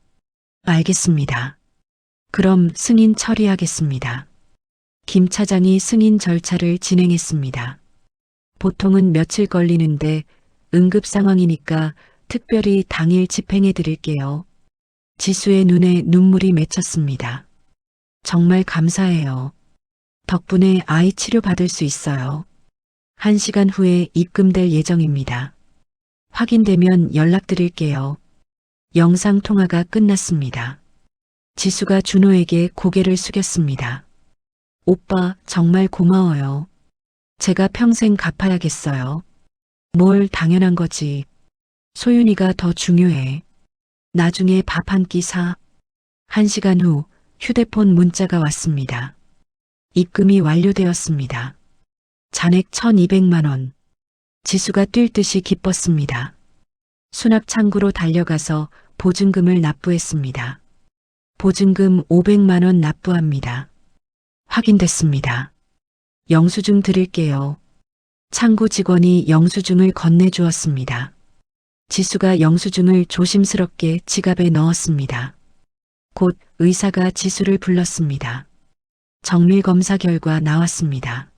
알겠습니다. 그럼 승인 처리하겠습니다. 김 차장이 승인 절차를 진행했습니다. 보통은 며칠 걸리는데 응급 상황이니까 특별히 당일 집행해 드릴게요. 지수의 눈에 눈물이 맺혔습니다. 정말 감사해요. 덕분에 아이 치료 받을 수 있어요. 1시간 후에 입금될 예정입니다. 확인되면 연락드릴게요. 영상 통화가 끝났습니다. 지수가 준호에게 고개를 숙였습니다. 오빠, 정말 고마워요. 제가 평생 갚아야겠어요. 뭘 당연한 거지. 소윤이가 더 중요해. 나중에 밥 한 끼 사. 1시간 후 휴대폰 문자가 왔습니다. 입금이 완료되었습니다. 잔액 1,200만 원. 지수가 뛸 듯이 기뻤습니다. 수납 창구로 달려가서 보증금을 납부했습니다. 보증금 500만 원 납부합니다. 확인됐습니다. 영수증 드릴게요. 창구 직원이 영수증을 건네주었습니다. 지수가 영수증을 조심스럽게 지갑에 넣었습니다. 곧 의사가 지수를 불렀습니다. 정밀 검사 결과 나왔습니다.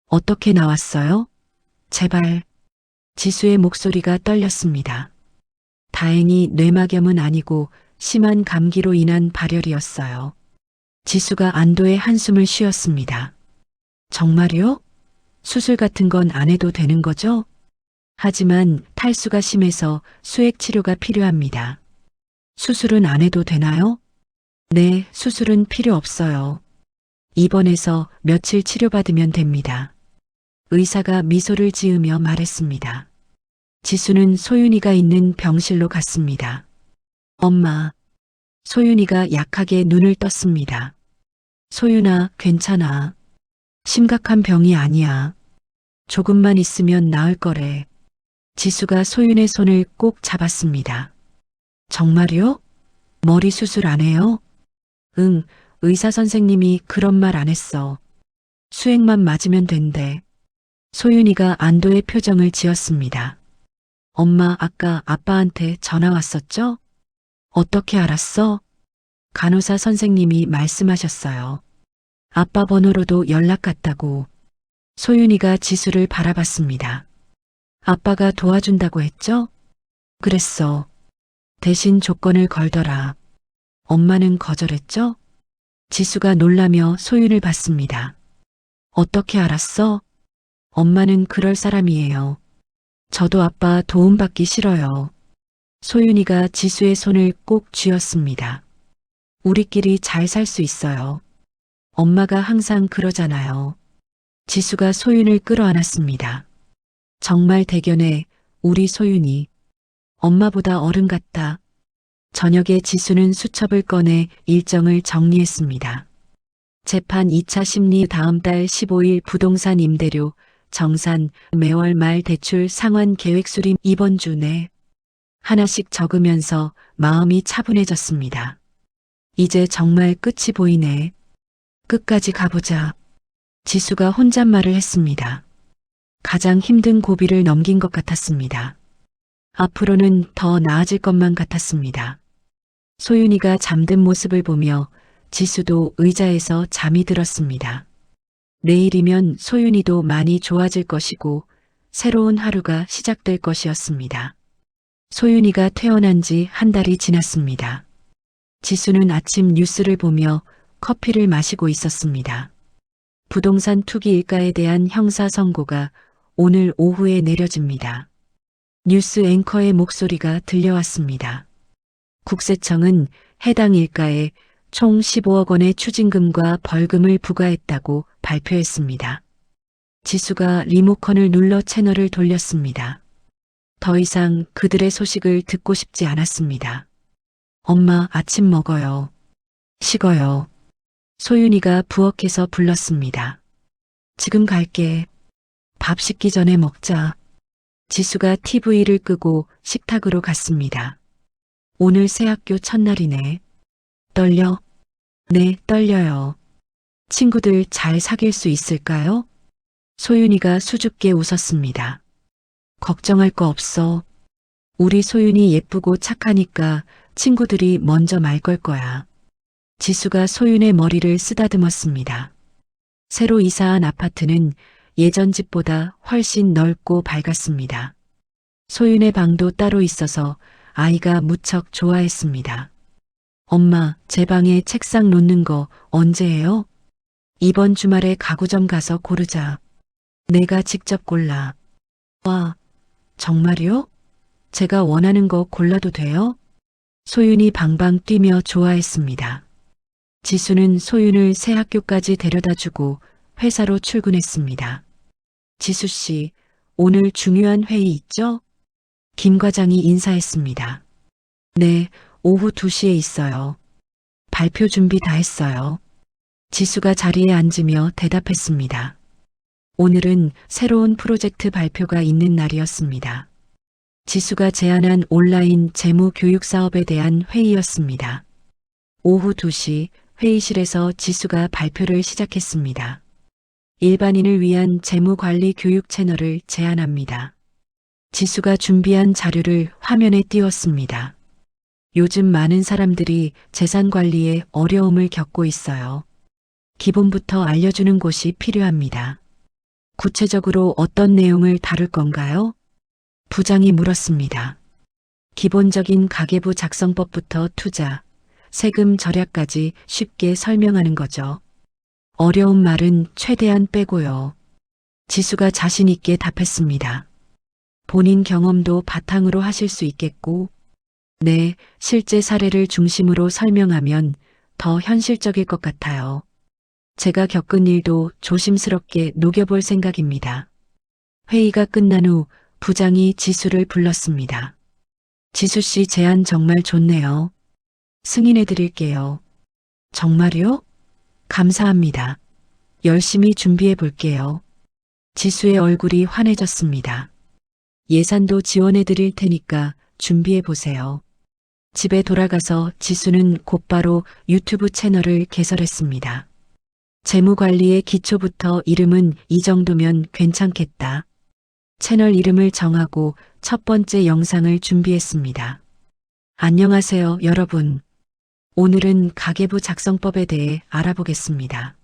어떻게 나왔어요? 제발. 지수의 목소리가 떨렸습니다. 다행히 뇌막염은 아니고 심한 감기로 인한 발열이었어요. 지수가 안도의 한숨을 쉬었습니다. 정말요? 수술 같은 건 안 해도 되는 거죠? 하지만 탈수가 심해서 수액 치료가 필요합니다. 수술은 안 해도 되나요? 네, 수술은 필요 없어요. 입원해서 며칠 치료받으면 됩니다. 의사가 미소를 지으며 말했습니다. 지수는 소윤이가 있는 병실로 갔습니다. 엄마. 소윤이가 약하게 눈을 떴습니다. 소윤아, 괜찮아. 심각한 병이 아니야. 조금만 있으면 나을 거래. 지수가 소윤의 손을 꼭 잡았습니다. 정말요? 머리 수술 안 해요? 응, 의사 선생님이 그런 말 안 했어. 수액만 맞으면 된대. 소윤이가 안도의 표정을 지었습니다. 엄마, 아까 아빠한테 전화 왔었죠? 어떻게 알았어? 간호사 선생님이 말씀하셨어요. 아빠 번호로도 연락 갔다고. 소윤이가 지수를 바라봤습니다. 아빠가 도와준다고 했죠? 그랬어. 대신 조건을 걸더라. 엄마는 거절했죠? 지수가 놀라며 소윤을 봤습니다. 어떻게 알았어? 엄마는 그럴 사람이에요. 저도 아빠 도움받기 싫어요. 소윤이가 지수의 손을 꼭 쥐었습니다. 우리끼리 잘 살 수 있어요. 엄마가 항상 그러잖아요. 지수가 소윤을 끌어안았습니다. 정말 대견해, 우리 소윤이. 엄마보다 어른 같다. 저녁에 지수는 수첩을 꺼내 일정을 정리했습니다. 재판 2차 심리 다음 달 15일 부동산 임대료, 정산, 매월 말 대출 상환 계획 수립 이번 주 내. 하나씩 적으면서 마음이 차분해졌습니다. 이제 정말 끝이 보이네. 끝까지 가보자. 지수가 혼잣말을 했습니다. 가장 힘든 고비를 넘긴 것 같았습니다. 앞으로는 더 나아질 것만 같았습니다. 소윤이가 잠든 모습을 보며 지수도 의자에서 잠이 들었습니다. 내일이면 소윤이도 많이 좋아질 것이고 새로운 하루가 시작될 것이었습니다. 소윤이가 퇴원한 지 한 달이 지났습니다. 지수는 아침 뉴스를 보며 커피를 마시고 있었습니다. 부동산 투기 일가에 대한 형사 선고가 오늘 오후에 내려집니다. 뉴스 앵커의 목소리가 들려왔습니다. 국세청은 해당 일가에 총 15억 원의 추징금과 벌금을 부과했다고 발표했습니다. 지수가 리모컨을 눌러 채널을 돌렸습니다. 더 이상 그들의 소식을 듣고 싶지 않았습니다. 엄마, 아침 먹어요. 식어요. 소윤이가 부엌에서 불렀습니다. 지금 갈게. 밥 식기 전에 먹자. 지수가 TV를 끄고 식탁으로 갔습니다. 오늘 새 학교 첫날이네. 떨려? 네, 떨려요. 친구들 잘 사귈 수 있을까요? 소윤이가 수줍게 웃었습니다. 걱정할 거 없어. 우리 소윤이 예쁘고 착하니까 친구들이 먼저 말 걸 거야. 지수가 소윤의 머리를 쓰다듬었습니다. 새로 이사한 아파트는 예전 집보다 훨씬 넓고 밝았습니다. 소윤의 방도 따로 있어서 아이가 무척 좋아했습니다. 엄마, 제 방에 책상 놓는 거 언제 해요? 이번 주말에 가구점 가서 고르자. 내가 직접 골라. 와, 정말요? 제가 원하는 거 골라도 돼요? 소윤이 방방 뛰며 좋아했습니다. 지수는 소윤을 새 학교까지 데려다주고 회사로 출근했습니다. 지수 씨, 오늘 중요한 회의 있죠? 김 과장이 인사했습니다. 네, 오후 2시에 있어요. 발표 준비 다 했어요. 지수가 자리에 앉으며 대답했습니다. 오늘은 새로운 프로젝트 발표가 있는 날이었습니다. 지수가 제안한 온라인 재무 교육 사업에 대한 회의였습니다. 오후 2시 회의실에서 지수가 발표를 시작했습니다. 일반인을 위한 재무 관리 교육 채널을 제안합니다. 지수가 준비한 자료를 화면에 띄웠습니다. 요즘 많은 사람들이 재산 관리에 어려움을 겪고 있어요. 기본부터 알려주는 곳이 필요합니다. 구체적으로 어떤 내용을 다룰 건가요? 부장이 물었습니다. 기본적인 가계부 작성법부터 투자, 세금 절약까지 쉽게 설명하는 거죠. 어려운 말은 최대한 빼고요. 지수가 자신 있게 답했습니다. 본인 경험도 바탕으로 하실 수 있겠고, 네, 실제 사례를 중심으로 설명하면 더 현실적일 것 같아요. 제가 겪은 일도 조심스럽게 녹여볼 생각입니다. 회의가 끝난 후 부장이 지수를 불렀습니다. 지수 씨 제안 정말 좋네요. 승인해 드릴게요. 정말요? 감사합니다. 열심히 준비해 볼게요. 지수의 얼굴이 환해졌습니다. 예산도 지원해 드릴 테니까 준비해 보세요. 집에 돌아가서 지수는 곧바로 유튜브 채널을 개설했습니다. 재무관리의 기초부터 이름은 이 정도면 괜찮겠다. 채널 이름을 정하고 첫 번째 영상을 준비했습니다. 안녕하세요, 여러분. 오늘은 가계부 작성법에 대해 알아보겠습니다.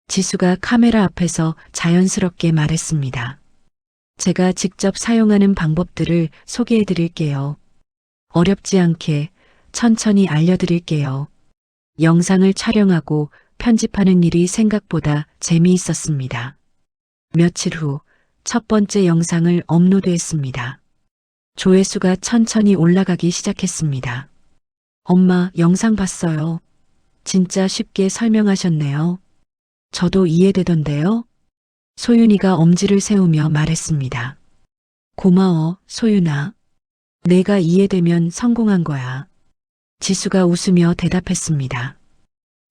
지수가 카메라 앞에서 자연스럽게 말했습니다. 제가 직접 사용하는 방법들을 소개해 드릴게요. 어렵지 않게 천천히 알려드릴게요. 영상을 촬영하고 편집하는 일이 생각보다 재미있었습니다. 며칠 후 첫 번째 영상을 업로드했습니다. 조회수가 천천히 올라가기 시작했습니다. 엄마, 영상 봤어요. 진짜 쉽게 설명하셨네요. 저도 이해되던데요. 소윤이가 엄지를 세우며 말했습니다. 고마워, 소윤아. 내가 이해되면 성공한 거야. 지수가 웃으며 대답했습니다.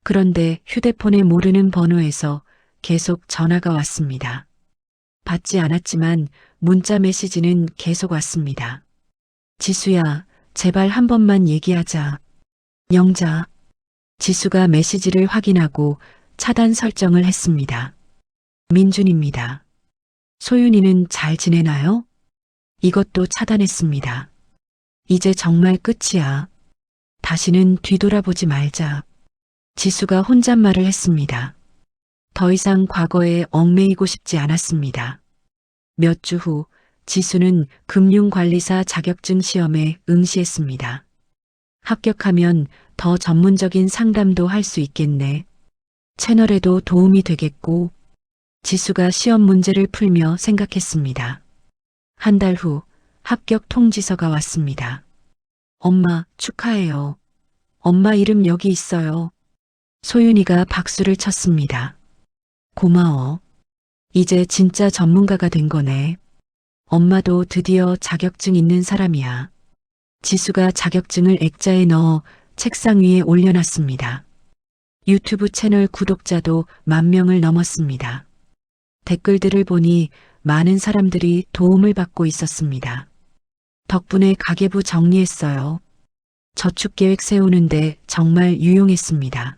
그런데 휴대폰에 모르는 번호에서 계속 전화가 왔습니다. 받지 않았지만 문자 메시지는 계속 왔습니다. 지수야, 제발 한 번만 얘기하자. 영자. 지수가 메시지를 확인하고 차단 설정을 했습니다. 민준입니다. 소윤이는 잘 지내나요? 이것도 차단했습니다. 이제 정말 끝이야. 다시는 뒤돌아보지 말자. 지수가 혼잣말을 했습니다. 더 이상 과거에 얽매이고 싶지 않았습니다. 몇 주 후 지수는 금융관리사 자격증 시험에 응시했습니다. 합격하면 더 전문적인 상담도 할 수 있겠네. 채널에도 도움이 되겠고. 지수가 시험 문제를 풀며 생각했습니다. 한 달 후 합격 통지서가 왔습니다. 엄마, 축하해요. 엄마 이름 여기 있어요. 소윤이가 박수를 쳤습니다. 고마워. 이제 진짜 전문가가 된 거네. 엄마도 드디어 자격증 있는 사람이야. 지수가 자격증을 액자에 넣어 책상 위에 올려놨습니다. 유튜브 채널 구독자도 10,000명을 넘었습니다. 댓글들을 보니 많은 사람들이 도움을 받고 있었습니다. 덕분에 가계부 정리했어요. 저축계획 세우는데 정말 유용했습니다.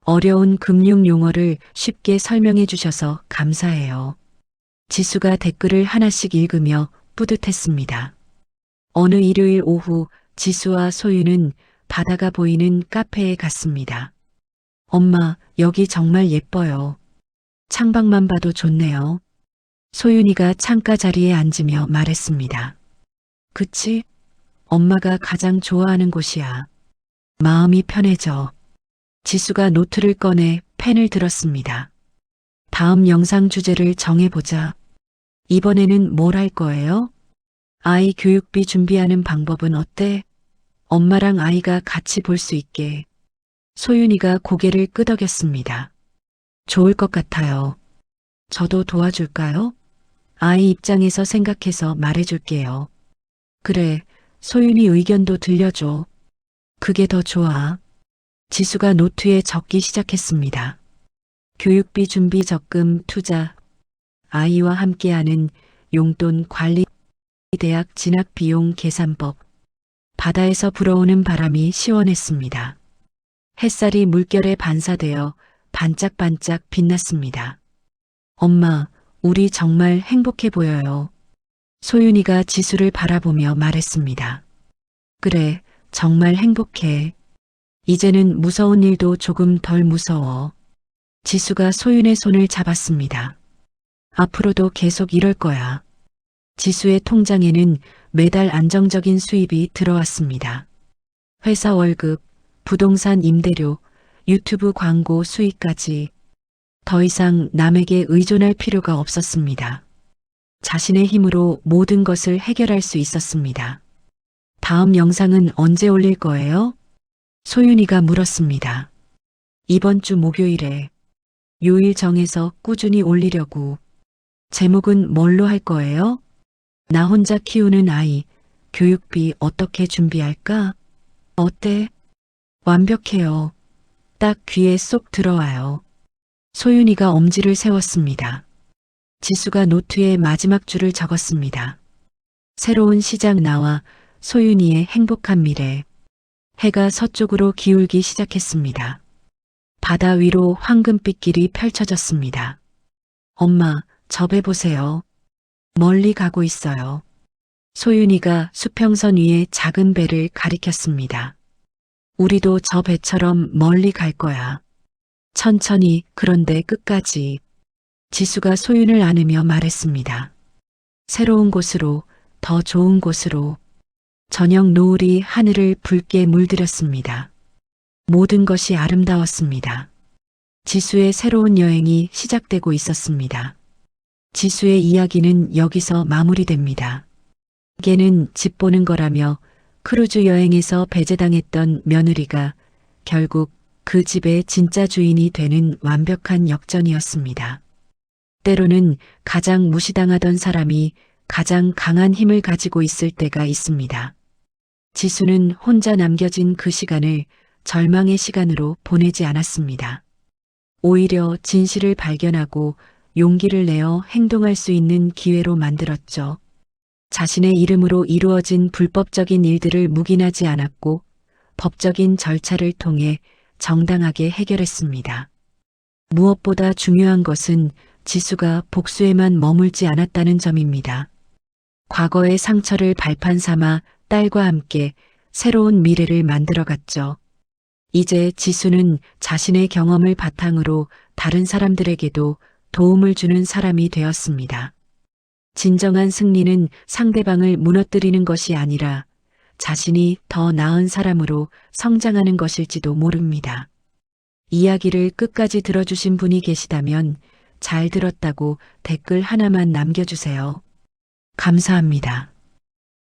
어려운 금융 용어를 쉽게 설명해 주셔서 감사해요. 지수가 댓글을 하나씩 읽으며 뿌듯했습니다. 어느 일요일 오후 지수와 소유는 바다가 보이는 카페에 갔습니다. 엄마, 여기 정말 예뻐요. 창밖만 봐도 좋네요. 소윤이가 창가 자리에 앉으며 말했습니다. 그치? 엄마가 가장 좋아하는 곳이야. 마음이 편해져. 지수가 노트를 꺼내 펜을 들었습니다. 다음 영상 주제를 정해보자. 이번에는 뭘 할 거예요? 아이 교육비 준비하는 방법은 어때? 엄마랑 아이가 같이 볼 수 있게. 소윤이가 고개를 끄덕였습니다. 좋을 것 같아요. 저도 도와줄까요? 아이 입장에서 생각해서 말해줄게요. 그래, 소윤이 의견도 들려줘. 그게 더 좋아. 지수가 노트에 적기 시작했습니다. 교육비 준비 적금 투자, 아이와 함께하는 용돈 관리, 대학 진학 비용 계산법. 바다에서 불어오는 바람이 시원했습니다. 햇살이 물결에 반사되어 반짝반짝 빛났습니다. 엄마, 우리 정말 행복해 보여요. 소윤이가 지수를 바라보며 말했습니다. 그래, 정말 행복해. 이제는 무서운 일도 조금 덜 무서워. 지수가 소윤의 손을 잡았습니다. 앞으로도 계속 이럴 거야. 지수의 통장에는 매달 안정적인 수입이 들어왔습니다. 회사 월급, 부동산 임대료, 유튜브 광고 수익까지 더 이상 남에게 의존할 필요가 없었습니다. 자신의 힘으로 모든 것을 해결할 수 있었습니다. 다음 영상은 언제 올릴 거예요? 소윤이가 물었습니다. 이번 주 목요일에 요일 정해서 꾸준히 올리려고. 제목은 뭘로 할 거예요? 나 혼자 키우는 아이, 교육비 어떻게 준비할까? 어때? 완벽해요. 딱 귀에 쏙 들어와요. 소윤이가 엄지를 세웠습니다. 지수가 노트에 마지막 줄을 적었습니다. 새로운 시작 나와 소윤이의 행복한 미래. 해가 서쪽으로 기울기 시작했습니다. 바다 위로 황금빛 길이 펼쳐졌습니다. 엄마, 저 배 보세요. 멀리 가고 있어요. 소윤이가 수평선 위에 작은 배를 가리켰습니다. 우리도 저 배처럼 멀리 갈 거야. 천천히, 그런데 끝까지. 지수가 소윤을 안으며 말했습니다. 새로운 곳으로, 더 좋은 곳으로. 저녁 노을이 하늘을 붉게 물들였습니다. 모든 것이 아름다웠습니다. 지수의 새로운 여행이 시작되고 있었습니다. 지수의 이야기는 여기서 마무리됩니다. 걔는 집 보는 거라며 크루즈 여행에서 배제당했던 며느리가 결국 그 집의 진짜 주인이 되는 완벽한 역전이었습니다. 때로는 가장 무시당하던 사람이 가장 강한 힘을 가지고 있을 때가 있습니다. 지수는 혼자 남겨진 그 시간을 절망의 시간으로 보내지 않았습니다. 오히려 진실을 발견하고 용기를 내어 행동할 수 있는 기회로 만들었죠. 자신의 이름으로 이루어진 불법적인 일들을 묵인하지 않았고 법적인 절차를 통해 정당하게 해결했습니다. 무엇보다 중요한 것은 지수가 복수에만 머물지 않았다는 점입니다. 과거의 상처를 발판 삼아 딸과 함께 새로운 미래를 만들어갔죠. 이제 지수는 자신의 경험을 바탕으로 다른 사람들에게도 도움을 주는 사람이 되었습니다. 진정한 승리는 상대방을 무너뜨리는 것이 아니라 자신이 더 나은 사람으로 성장하는 것일지도 모릅니다. 이야기를 끝까지 들어주신 분이 계시다면 잘 들었다고 댓글 하나만 남겨주세요. 감사합니다.